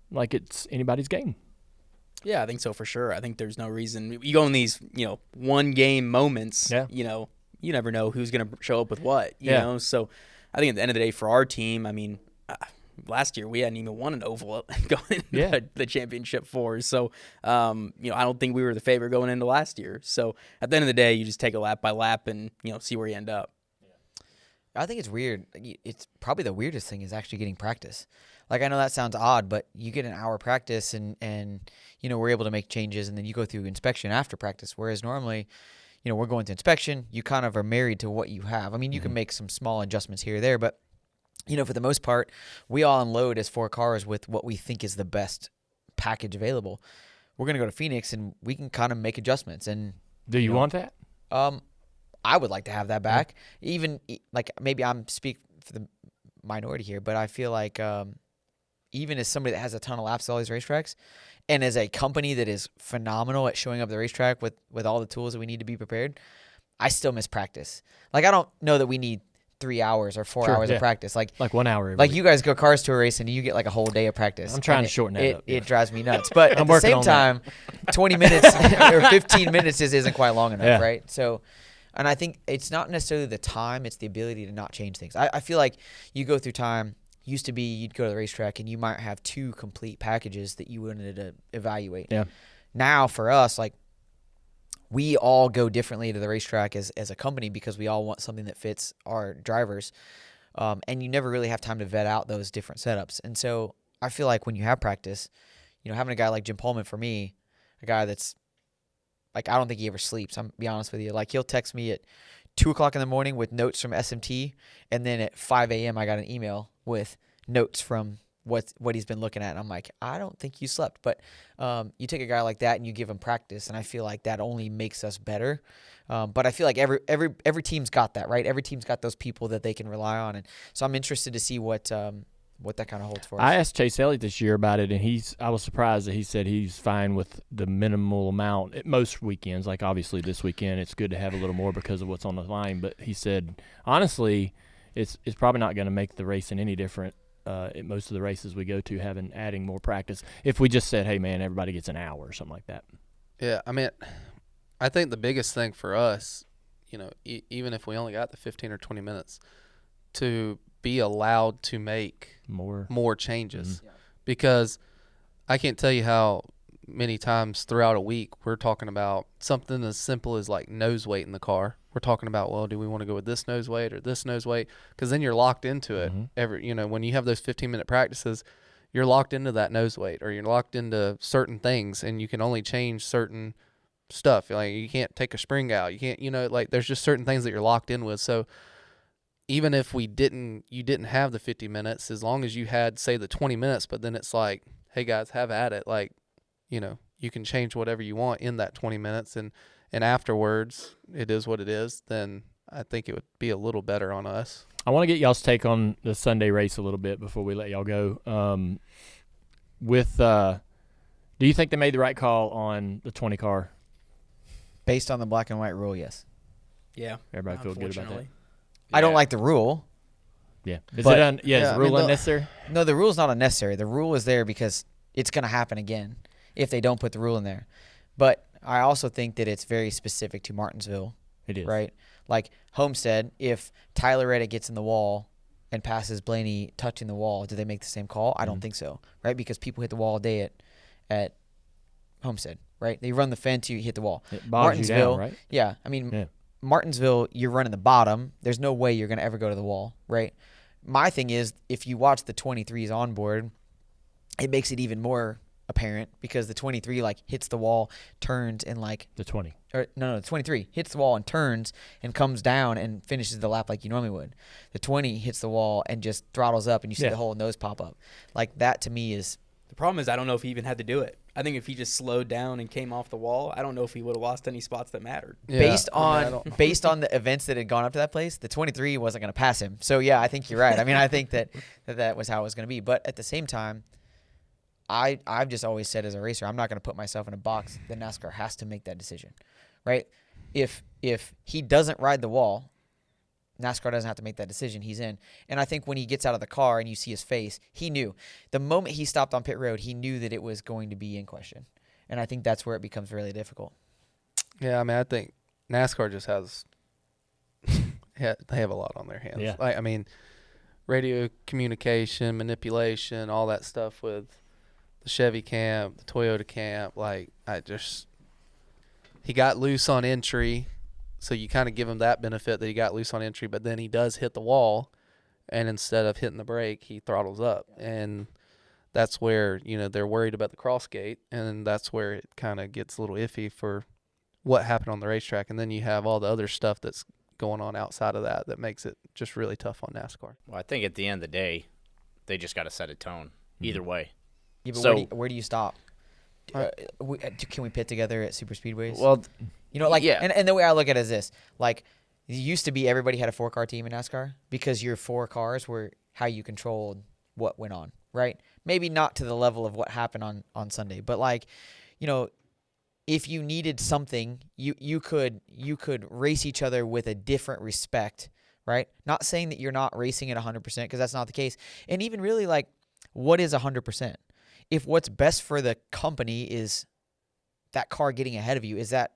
like it's anybody's game. Yeah, I think so for sure. I think there's no reason. You go in these, one-game moments, you never know who's going to show up with what, you know? So I think at the end of the day for our team, I mean, last year we hadn't even won an oval going into the championship for. So, I don't think we were the favorite going into last year. So at the end of the day, you just take it lap by lap and, see where you end up. I think it's weird. It's probably the weirdest thing is actually getting practice. Like, I know that sounds odd, but you get an hour practice and we're able to make changes, and then you go through inspection after practice. Whereas normally, we're going to inspection. You kind of are married to what you have. I mean, you can make some small adjustments here or there, but for the most part, we all unload as 4 cars with what we think is the best package available. We're going to go to Phoenix, and we can kind of make adjustments. And Do you want that? I would like to have that back. Even, like, maybe I'm speak for the minority here, but I feel like even as somebody that has a ton of laps at all these racetracks, and as a company that is phenomenal at showing up at the racetrack with all the tools that we need to be prepared, I still miss practice. Like, I don't know that we need 3 hours or 4 hours of practice. Like 1 hour. Like you guys go cars to a race and you get like a whole day of practice. I'm trying to shorten that up. It drives me nuts. But at I'm the working same on time, 20 minutes or 15 minutes isn't quite long enough, right? So, and I think it's not necessarily the time, it's the ability to not change things. I feel like you go through time, used to be you'd go to the racetrack and you might have 2 complete packages that you wanted to evaluate. Yeah. Now for us, like, we all go differently to the racetrack as a company because we all want something that fits our drivers. And you never really have time to vet out those different setups. And so I feel like when you have practice, having a guy like Jim Pullman, for me, a guy that's like, I don't think he ever sleeps. I'm be honest with you. Like, he'll text me at 2:00 in the morning with notes from SMT. And then at 5 a.m. I got an email with notes from what he's been looking at. And I'm like, I don't think you slept. But you take a guy like that and you give him practice, and I feel like that only makes us better. But I feel like every team's got that, right? Every team's got those people that they can rely on. And so I'm interested to see what that kind of holds for us. I asked Chase Elliott this year about it, and I was surprised that he said he's fine with the minimal amount at most weekends. Like, obviously this weekend it's good to have a little more because of what's on the line. But he said, honestly, it's probably not going to make the racing any different at most of the races we go to, adding more practice. If we just said, hey, man, everybody gets an hour or something like that. Yeah, I mean, I think the biggest thing for us, even if we only got the 15 or 20 minutes, to be allowed to make more changes. Mm-hmm. Because I can't tell you how many times throughout a week we're talking about something as simple as like nose weight in the car. We're talking about, well, do we want to go with this nose weight or this nose weight? Because then you're locked into it. When you have those 15-minute practices, you're locked into that nose weight, or you're locked into certain things, and you can only change certain stuff. Like you can't take a spring out. You can't, like there's just certain things that you're locked in with. So even if you didn't have the 50 minutes, as long as you had, say, the 20 minutes, but then it's like, hey guys, have at it. Like, you can change whatever you want in that 20 minutes, and afterwards it is what it is, then I think it would be a little better on us. I want to get y'all's take on the Sunday race a little bit before we let y'all go. Do you think they made the right call on the 20 car? Based on the black and white rule, yes. Yeah. Everybody feel good about that? Unfortunately. I don't like the rule. Yeah. Is But- it is the rule unnecessary? No, the rule's not unnecessary. The rule is there because it's going to happen again if they don't put the rule in there. But I also think that it's very specific to Martinsville. It is. Right? Like Homestead, if Tyler Reddick gets in the wall and passes Blaney touching the wall, do they make the same call? I don't think so, right? Because people hit the wall all day at Homestead, right? They run the fence, you hit the wall. It bogs you down, right? Yeah. I mean, Yeah. Martinsville, you're running the bottom. There's no way you're going to ever go to the wall, right? My thing is, if you watch the 23s on board, it makes it even more apparent because the 23 like hits the wall, turns and like The 20. or no, the 23 hits the wall and turns and comes down and finishes the lap like you normally would. The 20 hits the wall and just throttles up and you see Yeah. the whole nose pop up. Like that to me is The problem is I don't know if he even had to do it. I think if he just slowed down and came off the wall, I don't know if he would have lost any spots that mattered. Yeah, based I on don't- based on the events that had gone up to that place, the 23 wasn't going to pass him. So yeah, I think you're right. I mean, I think that was how it was going to be. But at the same time, I've just always said as a racer, I'm not going to put myself in a box. The NASCAR has to make that decision, right? If he doesn't ride the wall, NASCAR doesn't have to make that decision. He's in. And I think when he gets out of the car and you see his face, he knew. The moment he stopped on pit road, he knew that it was going to be in question. And I think that's where it becomes really difficult. Yeah, I mean, I think NASCAR just has they have a lot on their hands. Yeah. Like, I mean, radio communication, manipulation, all that stuff with the Chevy camp, the Toyota camp. Like, he got loose on entry, so you kind of give him that benefit that he got loose on entry, but then he does hit the wall, and instead of hitting the brake, he throttles up. And that's where, they're worried about the cross gate, and that's where it kind of gets a little iffy for what happened on the racetrack. And then you have all the other stuff that's going on outside of that makes it just really tough on NASCAR. Well, I think at the end of the day, they just got to set a tone either way. Yeah, but So- where do you stop? Can we pit together at super speedways? Well, yeah. And the way I look at it is this: like, it used to be everybody had a 4-car team in NASCAR because your 4 cars were how you controlled what went on, right? Maybe not to the level of what happened on Sunday, but like, if you needed something, you could race each other with a different respect, right? Not saying that you're not racing at 100% because that's not the case. And even really, like, what is 100%? If what's best for the company is that car getting ahead of you, is that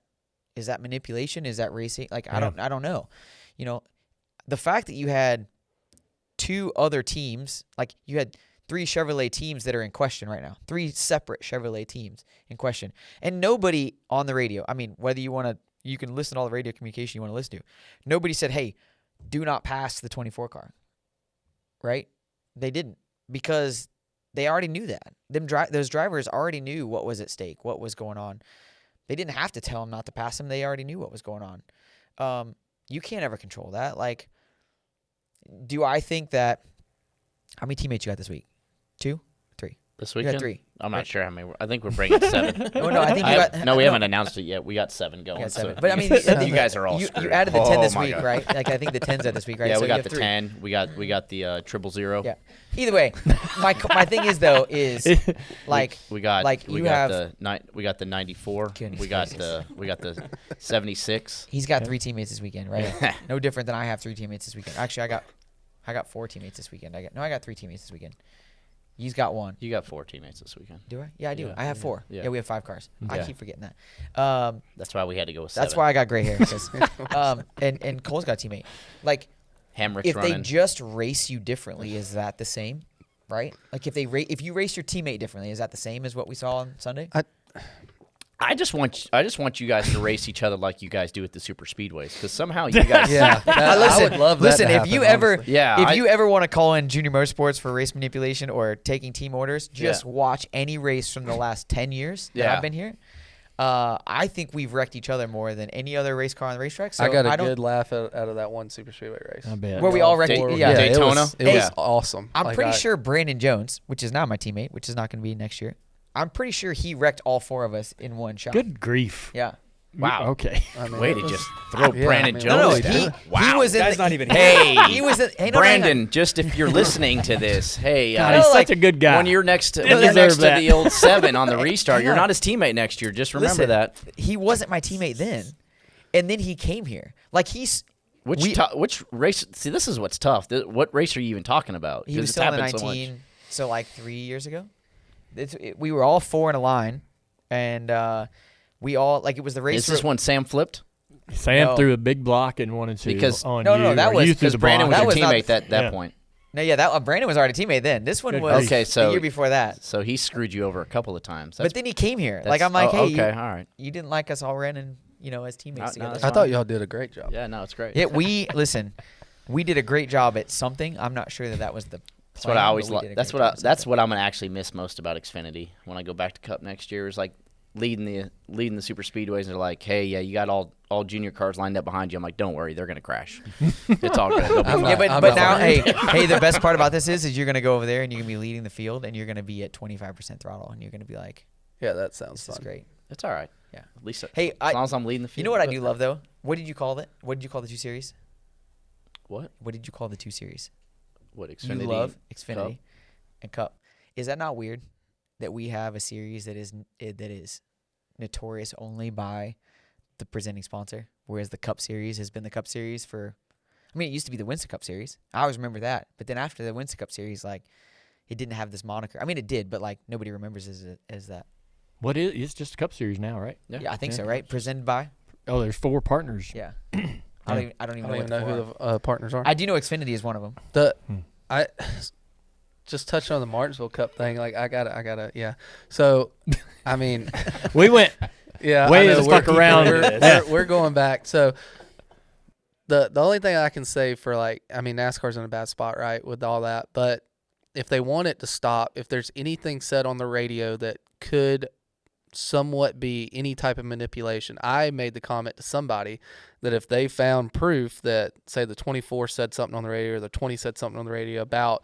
manipulation? Is that racing? Like, Yeah. I don't know. The fact that you had 2 other teams, like you had 3 Chevrolet teams that are in question right now, 3 separate Chevrolet teams in question, and nobody on the radio. I mean, whether you can listen to all the radio communication you want to listen to. Nobody said, "Hey, do not pass the 24 car." Right? They didn't, because they already knew that. Those drivers already knew what was at stake, what was going on. They didn't have to tell them not to pass them. They already knew what was going on. You can't ever control that. Like, do I think that – how many teammates you got this week? 2? 3? This You weekend? got 3. I'm not sure how many. I think we're bringing 7. Oh, no, I think you got – no, we haven't announced it yet. We got 7 going. You got 7. So But, I mean, you guys are all you screwed. added the 10 Oh, this my week, God. right? Like, I think the 10's at this week, right? Yeah, So we you got have the 3. 10. We got the 000. Yeah. Either way, my thing is, though, is like we got you have we got the 94. Goodness We got gracious. the 76. he's got 3 teammates this weekend, right? No different than I have 3 teammates this weekend. Actually, I got 4 teammates this weekend. I got 3 teammates this weekend. You've got one. You got 4 teammates this weekend. Do I? Yeah, I do. Yeah. I have 4. Yeah. Yeah, we have 5 cars. I Yeah. keep forgetting that. That's why we had to go with 7. That's why I got gray hair. 'Cause, and Cole's got a teammate. Like, Hamrick's if running. they just race you differently, is that the same? Right? Like, if you race your teammate differently, is that the same as what we saw on Sunday? I just want you guys to race each other like you guys do at the super speedways, because somehow you guys. I would love that. Listen, to if happen, you ever, honestly. Yeah, if you ever want to call in Junior Motorsports for race manipulation or taking team orders, just watch any race from the last 10 years that I've been here. I think we've wrecked each other more than any other race car on the racetrack. So I got a good laugh out of that one super speedway race. I bet. Where we all wrecked. Yeah, Daytona? It was awesome. I'm pretty sure Brandon Jones, which is now my teammate, which is not going to be next year, I'm pretty sure he wrecked all 4 of us in one shot. Good grief. Yeah. Wow. Okay. I mean, Way to just throw yeah, Brandon I mean, Jones No, down. Wow. he was in Guy's the, not even Hey, he was in, hey, no, hang on. Brandon, just if you're listening to this, hey, God, he's like, such a good guy. when you're next to, Didn't when you're next deserve to that. the old 7 on the restart, Hang you're on. not his teammate next year. Just remember Listen, that. He wasn't my teammate then. And then he came here. Like, Which race? See, this is what's tough. What race are you even talking about? he was 'Cause it's still in the happened so much. 19, so like 3 years ago. We were all 4 in a line, and we all, like, it was the race. Is this when Sam flipped? Sam No. threw a big block and wanted to Because- on No, you. no, that or was- you threw Because the Brandon block. was That your was not- teammate that Yeah. point. No, yeah, that Brandon was already teammate then. This one Good was Okay, so- the year before that. So he screwed you over a couple of times. But then he came here. Like, that's- I'm like, oh, hey, okay, all right. you didn't like us all running, as teammates No, together. that's I fine. thought y'all did a great job. Yeah, no, it's great. Yeah, listen. We did a great job at something. I'm not sure that was the. That's what I always like. like. That's what I'm gonna actually miss most about Xfinity when I go back to Cup next year. Is like leading the super speedways. And they're like, hey, yeah, you got all junior cars lined up behind you. I'm like, don't worry, they're gonna crash. It's all good. They'll be I'm fine. Yeah, not- but I'm now, not hey, the best part about this is you're gonna go over there and you're gonna be leading the field and you're gonna be at 25% throttle and you're gonna be like, Yeah, that sounds this is fun. great. It's all right. Yeah. At least Hey, as long as I'm leading the field. You know what I do love though? What did you call it? What did you call the 2 series? What? What did you call the 2 series? What Xfinity? You love Xfinity Cup? and Cup. Is that not weird that we have a series that is notorious only by the presenting sponsor, whereas the Cup Series has been the Cup Series for? I mean, it used to be the Winston Cup Series. I always remember that, but then after the Winston Cup Series, like, it didn't have this moniker. I mean, it did, but like nobody remembers as that. What is? It's just a Cup Series now, right? Yeah, I think Yeah. so. Right? Presented by. Oh, there's 4 partners. Yeah. Yeah. I don't even I know don't what even know the who the partners are. I do know Xfinity is one of them. I just touching on the Martinsville Cup thing. Like I gotta. Yeah. So, I mean, We went. yeah. Way I know, the fuck around. We're going back. So, the only thing I can say for NASCAR's in a bad spot, right, with all that. But if they want it to stop, if there's anything said on the radio that could somewhat be any type of manipulation, I made the comment to somebody that if they found proof that, say, the 24 said something on the radio or the 20 said something on the radio about,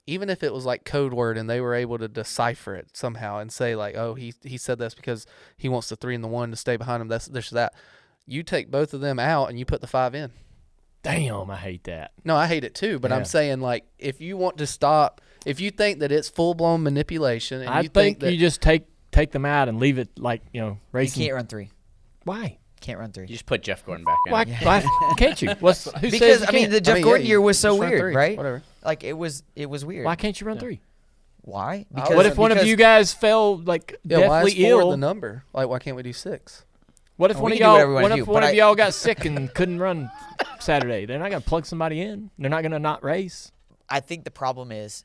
even if it was like code word and they were able to decipher it somehow and say like, oh, he said this because he wants the 3 and the 1 to stay behind him, this that, you take both of them out and you put the 5 in. Damn, I hate that. No, I hate it too, but Yeah. I'm saying, like, if you want to stop, if you think that it's full-blown manipulation and I you think that you just take them out and leave it You racing. can't run 3. Why? Can't run 3. You just put Jeff Gordon back in. Why can't you? Who says Because you I mean, can't? the Jeff Gordon year was so just run weird, 3, right? Whatever. Like it was weird. Why can't you run 3? Why? What if one of you guys fell like Yeah, why is deathly 4 ill? the number? Like, why can't we do 6? What if We one of can do whatever we y'all? wanna What do, if but one of I- y'all got sick and couldn't run Saturday? They're not gonna plug somebody in. They're not gonna not race. I think the problem is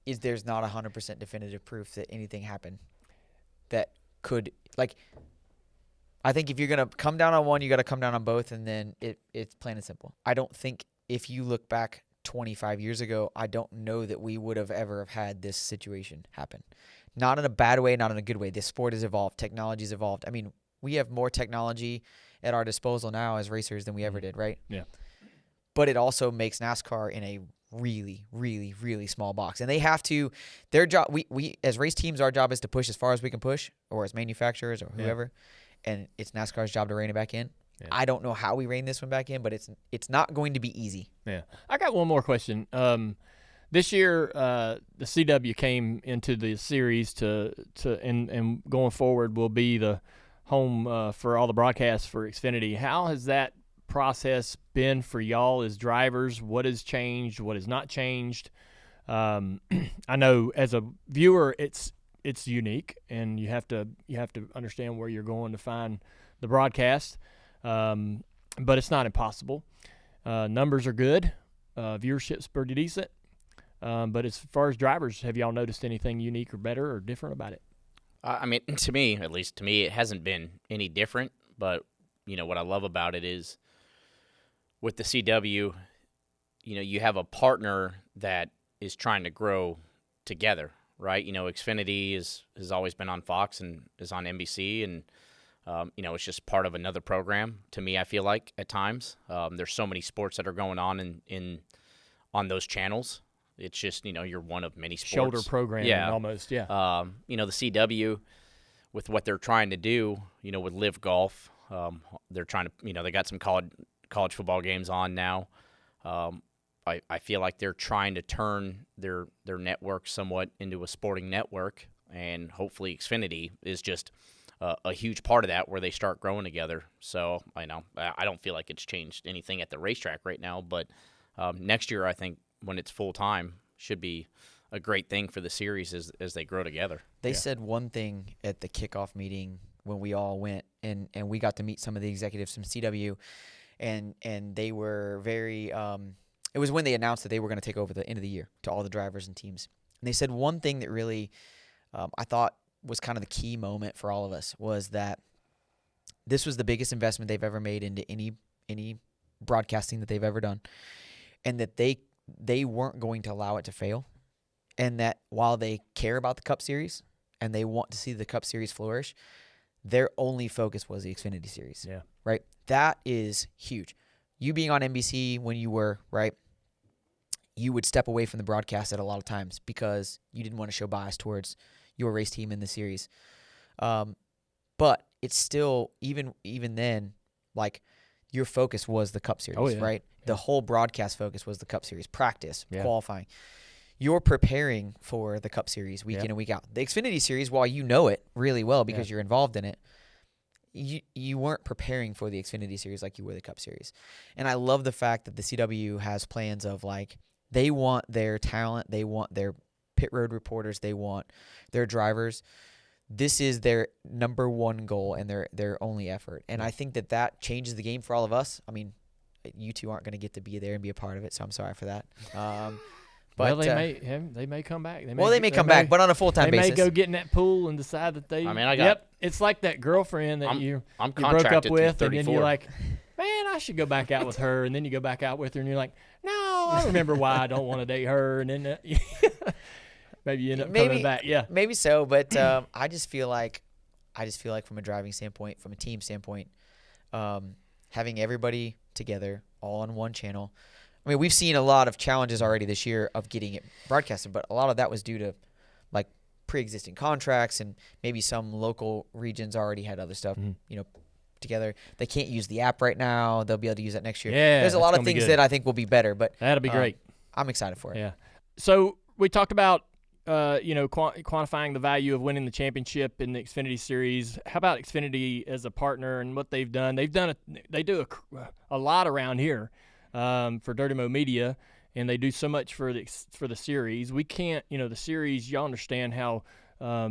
there's not 100% definitive proof that anything happened that could like. I think if you're gonna come down on one, you got to come down on both, and then it's plain and simple. I don't think if you look back 25 years ago, I don't know that we would have ever have had this situation happen. Not in a bad way, not in a good way. This sport has evolved. Technology's evolved. I mean, we have more technology at our disposal now as racers than we ever did, right? Yeah. But it also makes NASCAR in a really, really, really small box. And they have to, their job, we as race teams, our job is to push as far as we can push, or as manufacturers or whoever. And it's NASCAR's job to rein it back in. Yeah. I don't know how we rein this one back in, but it's not going to be easy. Yeah. I got one more question. This year, the CW came into the series and going forward will be the home for all the broadcasts for Xfinity. How has that process been for y'all as drivers? What has changed? What has not changed? I know as a viewer, it's unique, and you have to understand where you're going to find the broadcast. But it's not impossible. Numbers are good. Viewership's pretty decent. But as far as drivers, have y'all noticed anything unique or better or different about it? I mean, to me, at least to me, it hasn't been any different. But, what I love about it is with the CW, you have a partner that is trying to grow together, right? Xfinity has always been on Fox and is on NBC, and, it's just part of another program to me, I feel like, at times. There's so many sports that are going on on those channels. It's just, you're one of many sports. Shoulder programming, yeah. almost, yeah. The CW, with what they're trying to do, with Live Golf, they're trying to, they got some college football games on now. I feel like they're trying to turn their network somewhat into a sporting network, and hopefully Xfinity is just a huge part of that, where they start growing together. So I don't feel like it's changed anything at the racetrack right now, but next year I think, when it's full time, should be a great thing for the series as they grow together. They said one thing at the kickoff meeting when we all went, and we got to meet some of the executives from CW, and they were very it was when they announced that they were going to take over the end of the year to all the drivers and teams. And they said one thing that really I thought was kind of the key moment for all of us, was that this was the biggest investment they've ever made into any broadcasting that they've ever done, and that they weren't going to allow it to fail, and that while they care about the Cup Series and they want to see the Cup Series flourish, their only focus was the Xfinity Series. Yeah. Right? That is huge. You being on NBC when you were, right, you would step away from the broadcast at a lot of times because you didn't want to show bias towards your race team in the series. But it's still, even then, like, your focus was the Cup Series, right? Yeah. The whole broadcast focus was the Cup Series, practice, qualifying. You're preparing for the Cup Series week in and week out. The Xfinity Series, while you know it really well because you're involved in it, you weren't preparing for the Xfinity Series like you were the Cup Series. And I love the fact that the CW has plans of, like, they want their talent, they want their pit road reporters, they want their drivers. This is their number one goal and their only effort. And I think that changes the game for all of us. I mean, you two aren't going to get to be there and be a part of it, so I'm sorry for that. But they may come back. They may come back, but on a full-time basis. They may go get in that pool and decide that they. I mean, it's like that girlfriend that you broke up with, and then you're like, man, I should go back out with her, and then you go back out with her, and you're like, no, I remember why I don't want to date her, and then maybe you end up coming back. Yeah, maybe so, but I just feel like from a driving standpoint, from a team standpoint, having everybody together all on one channel. I mean, we've seen a lot of challenges already this year of getting it broadcasted, but a lot of that was due to, like, pre-existing contracts, and maybe some local regions already had other stuff, together. They can't use the app right now. They'll be able to use that next year. Yeah, there's a lot of things that I think will be better, but that'll be great. I'm excited for it. Yeah. So we talked about quantifying the value of winning the championship in the Xfinity Series. How about Xfinity as a partner and what they've done? They do a lot around here for Dirty Mo Media, and they do so much for the series. We can't, the series. Y'all understand how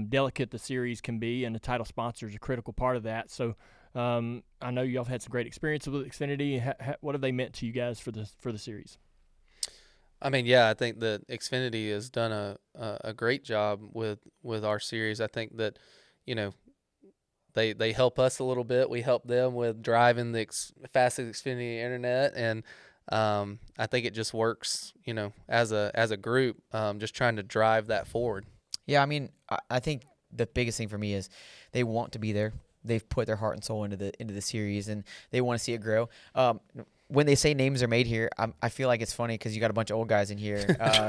delicate the series can be, and the title sponsor is a critical part of that. So I know y'all have had some great experiences with Xfinity. What have they meant to you guys for the series? I mean, yeah, I think that Xfinity has done a great job with our series. I think that, they help us a little bit. We help them with driving the fastest Xfinity internet, and I think it just works, as a group, just trying to drive that forward. Yeah, I mean, I think the biggest thing for me is they want to be there. They've put their heart and soul into the series, and they want to see it grow. When they say names are made here, I feel like it's funny because you got a bunch of old guys in here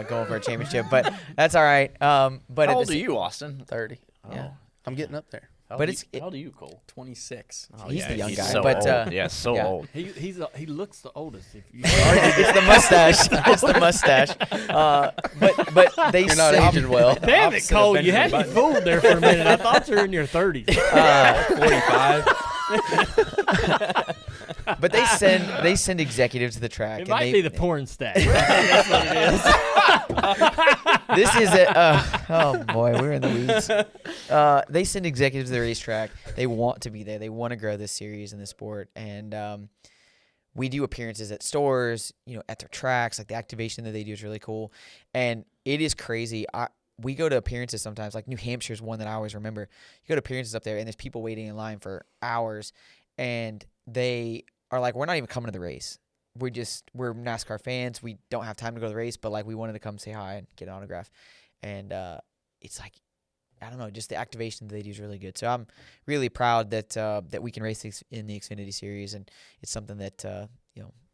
going for a championship, but that's all right. But how old are you, Austin? 30. Yeah, I'm getting up there. How old are you, Cole? 26. Oh, he's the young he's guy. So but old. Yeah, so old. He looks the oldest. If you it's the mustache. It's the mustache. But they You're not aging well. Damn it, Cole! You had me fooled there for a minute. I thought you were in your 30s. 45. But they send executives to the track. It might be the porn stack. That's what it is. This is it. Oh boy, we're in the weeds. They send executives to the racetrack. They want to be there. They want to grow this series and this sport. And we do appearances at stores, at their tracks. Like the activation that they do is really cool, and it is crazy. We go to appearances sometimes. Like New Hampshire's one that I always remember. You go to appearances up there, and there's people waiting in line for hours, and they are like, "We're not even coming to the race. We're NASCAR fans. We don't have time to go to the race, but like we wanted to come say hi and get an autograph." And it's like, I don't know, just the activation that they do is really good. So I'm really proud that we can race in the Xfinity Series, and it's something that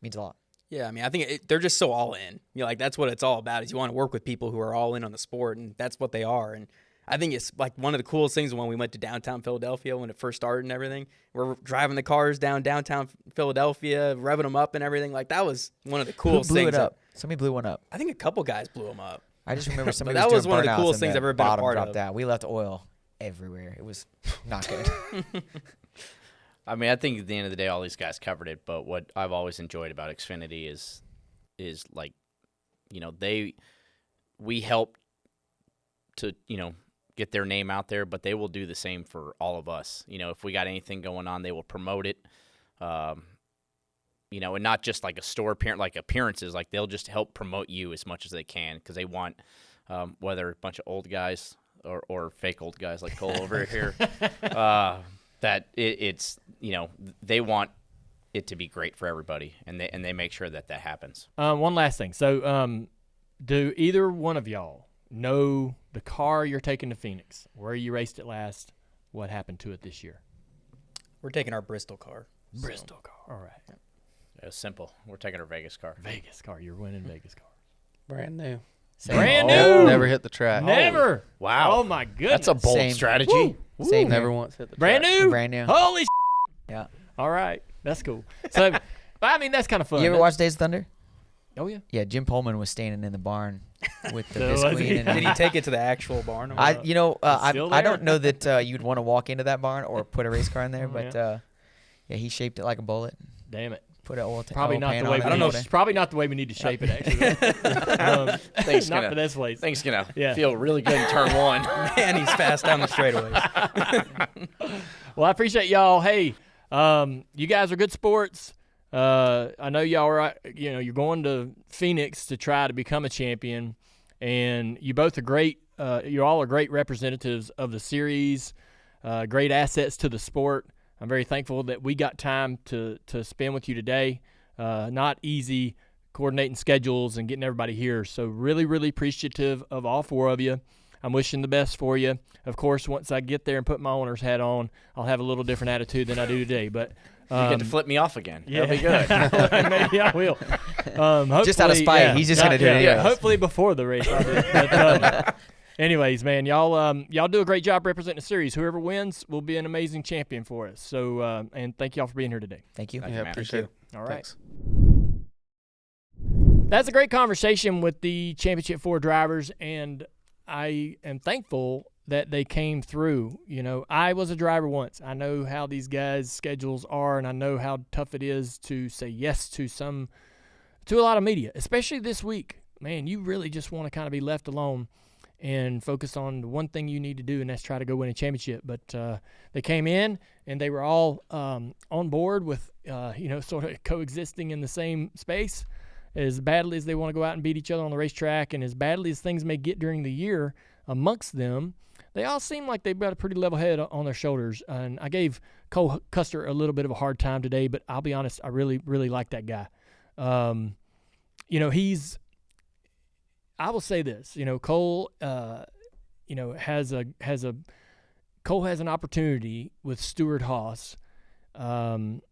means a lot. Yeah, I mean, I think they're just so all in. Like that's what it's all about. Is you want to work with people who are all in on the sport, and that's what they are. And I think it's like one of the coolest things when we went to downtown Philadelphia when it first started and everything. We're driving the cars downtown Philadelphia, revving them up and everything. Like that was one of the coolest things. Who blew it up? Somebody blew one up. I think a couple guys blew them up. I just remember somebody that was doing one of the burnouts coolest and things the I've ever been a bottom part dropped of. out. We left oil everywhere. It was not good. I mean, I think at the end of the day, all these guys covered it. But what I've always enjoyed about Xfinity is like, we help to, get their name out there, but they will do the same for all of us. If we got anything going on, they will promote it. And not just like a store appearances, like they'll just help promote you as much as they can because they want, whether a bunch of old guys or fake old guys like Cole over here, that it's they want it to be great for everybody, and they make sure that happens. One last thing. So, do either one of y'all know the car you're taking to Phoenix? Where you raced it last? What happened to it this year? We're taking our Bristol car. Bristol car. All right. It was simple. We're taking our Vegas car. Vegas car. You're winning Vegas car. Brand new. Brand new. Never hit the track. Never. Wow. Oh my goodness. That's a bold Same. strategy. Woo. Same Never here. once hit the Brand track. new. Brand new. Holy. Yeah. All right. That's cool. So, I mean, that's kind of fun. You ever watch Days of Thunder? Oh yeah. Yeah, Jim Pullman was standing in the barn with the So was he? Bisqueen. Did he take it to the actual barn? Or I what? Still I there? don't know that you'd want to walk into that barn or put a race car in there, Oh, but yeah, he shaped it like a bullet. Damn it. Put an oil Probably oil not pan the on way. it. We I don't know need if- to- Probably not the way we need to shape it. Actually. Things not gonna- for this place. Things gonna Yeah. feel really good in turn one. Man, he's fast down the straightaways. Well, I appreciate y'all. Hey, you guys are good sports. I know y'all are. You're going to Phoenix to try to become a champion, and you both are great. You all are great representatives of the series. Great assets to the sport. I'm very thankful that we got time to spend with you today. Not easy coordinating schedules and getting everybody here. So really, really appreciative of all four of you. I'm wishing the best for you. Of course, once I get there and put my owner's hat on, I'll have a little different attitude than I do today. But You get to flip me off again. yeah, That'll be good. Maybe I will. Just out of Hopefully, spite, he's just gonna do it Yeah, anyways. hopefully before the race. I'll do it. But, anyways, man, y'all do a great job representing the series. Whoever wins will be an amazing champion for us. So, and thank y'all for being here today. Thank you. Thank you, Yeah, man. appreciate it. All right. Thanks. That's a great conversation with the Championship 4 drivers, and I am thankful that they came through. I was a driver once. I know how these guys' schedules are, and I know how tough it is to say yes to a lot of media, especially this week. Man, you really just want to kind of be left alone and focus on the one thing you need to do, and that's try to go win a championship. But they came in, and they were all on board with, sort of coexisting in the same space. As badly as they want to go out and beat each other on the racetrack, and as badly as things may get during the year amongst them, they all seem like they've got a pretty level head on their shoulders. And I gave Cole Custer a little bit of a hard time today, but I'll be honest, I really, really like that guy. I will say this, Cole, has an opportunity with Stuart Haas, and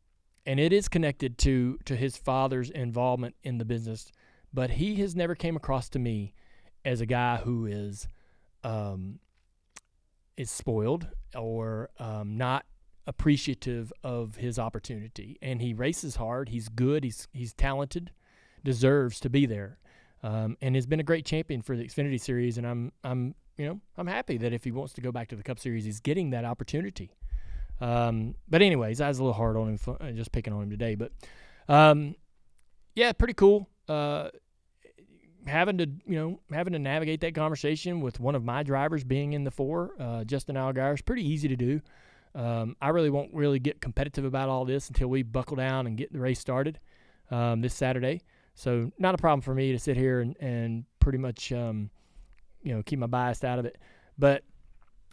it is connected to his father's involvement in the business, but he has never came across to me as a guy who is spoiled or not appreciative of his opportunity. And he races hard. He's good. He's talented. Deserves to be there, and has been a great champion for the Xfinity Series. And I'm happy that if he wants to go back to the Cup Series, he's getting that opportunity. But anyways, I was a little hard on him, just picking on him today. But yeah, pretty cool. Having to navigate that conversation with one of my drivers being in the 4, Justin Allgaier, is pretty easy to do. I really won't really get competitive about all this until we buckle down and get the race started this Saturday. So not a problem for me to sit here and pretty much keep my bias out of it. But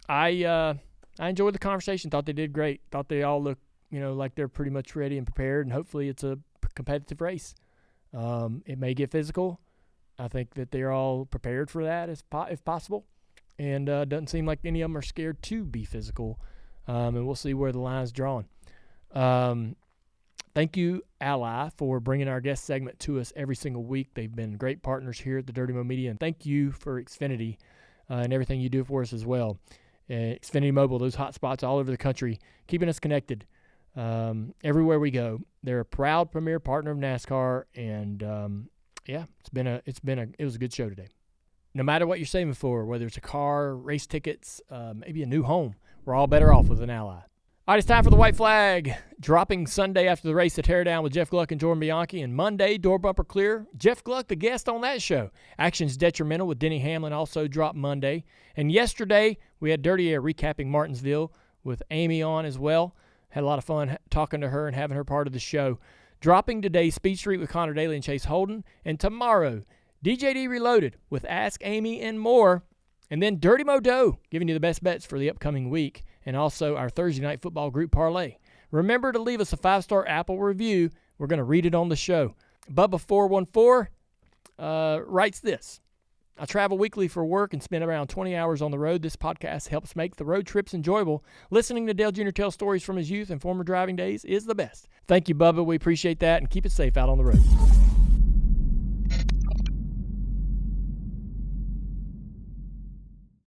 I enjoyed the conversation. Thought they did great. Thought they all look like they're pretty much ready and prepared. And hopefully it's a competitive race. It may get physical. I think that they're all prepared for that if possible. And doesn't seem like any of them are scared to be physical. And we'll see where the line's drawn. Thank you, Ally, for bringing our guest segment to us every single week. They've been great partners here at the Dirty Mo Media. And thank you for Xfinity and everything you do for us as well. Xfinity Mobile, those hot spots all over the country, keeping us connected everywhere we go. They're a proud premier partner of NASCAR, and it was a good show today. No matter what you're saving for, whether it's a car, race tickets, maybe a new home, we're all better off with an Ally. All right, it's time for the white flag. Dropping Sunday after the race to tear down with Jeff Gluck and Jordan Bianchi. And Monday, door bumper clear. Jeff Gluck, the guest on that show. Actions Detrimental with Denny Hamlin also dropped Monday. And yesterday, we had Dirty Air recapping Martinsville with Amy on as well. Had a lot of fun talking to her and having her part of the show. Dropping today, Speed Street with Connor Daly and Chase Holden. And tomorrow, DJD Reloaded with Ask Amy and more. And then Dirty Mo Doe, giving you the best bets for the upcoming week. And also our Thursday Night Football group parlay. Remember to leave us a 5-star Apple review. We're going to read it on the show. Bubba414 writes this. I travel weekly for work and spend around 20 hours on the road. This podcast helps make the road trips enjoyable. Listening to Dale Jr. tell stories from his youth and former driving days is the best. Thank you, Bubba. We appreciate that, and keep it safe out on the road.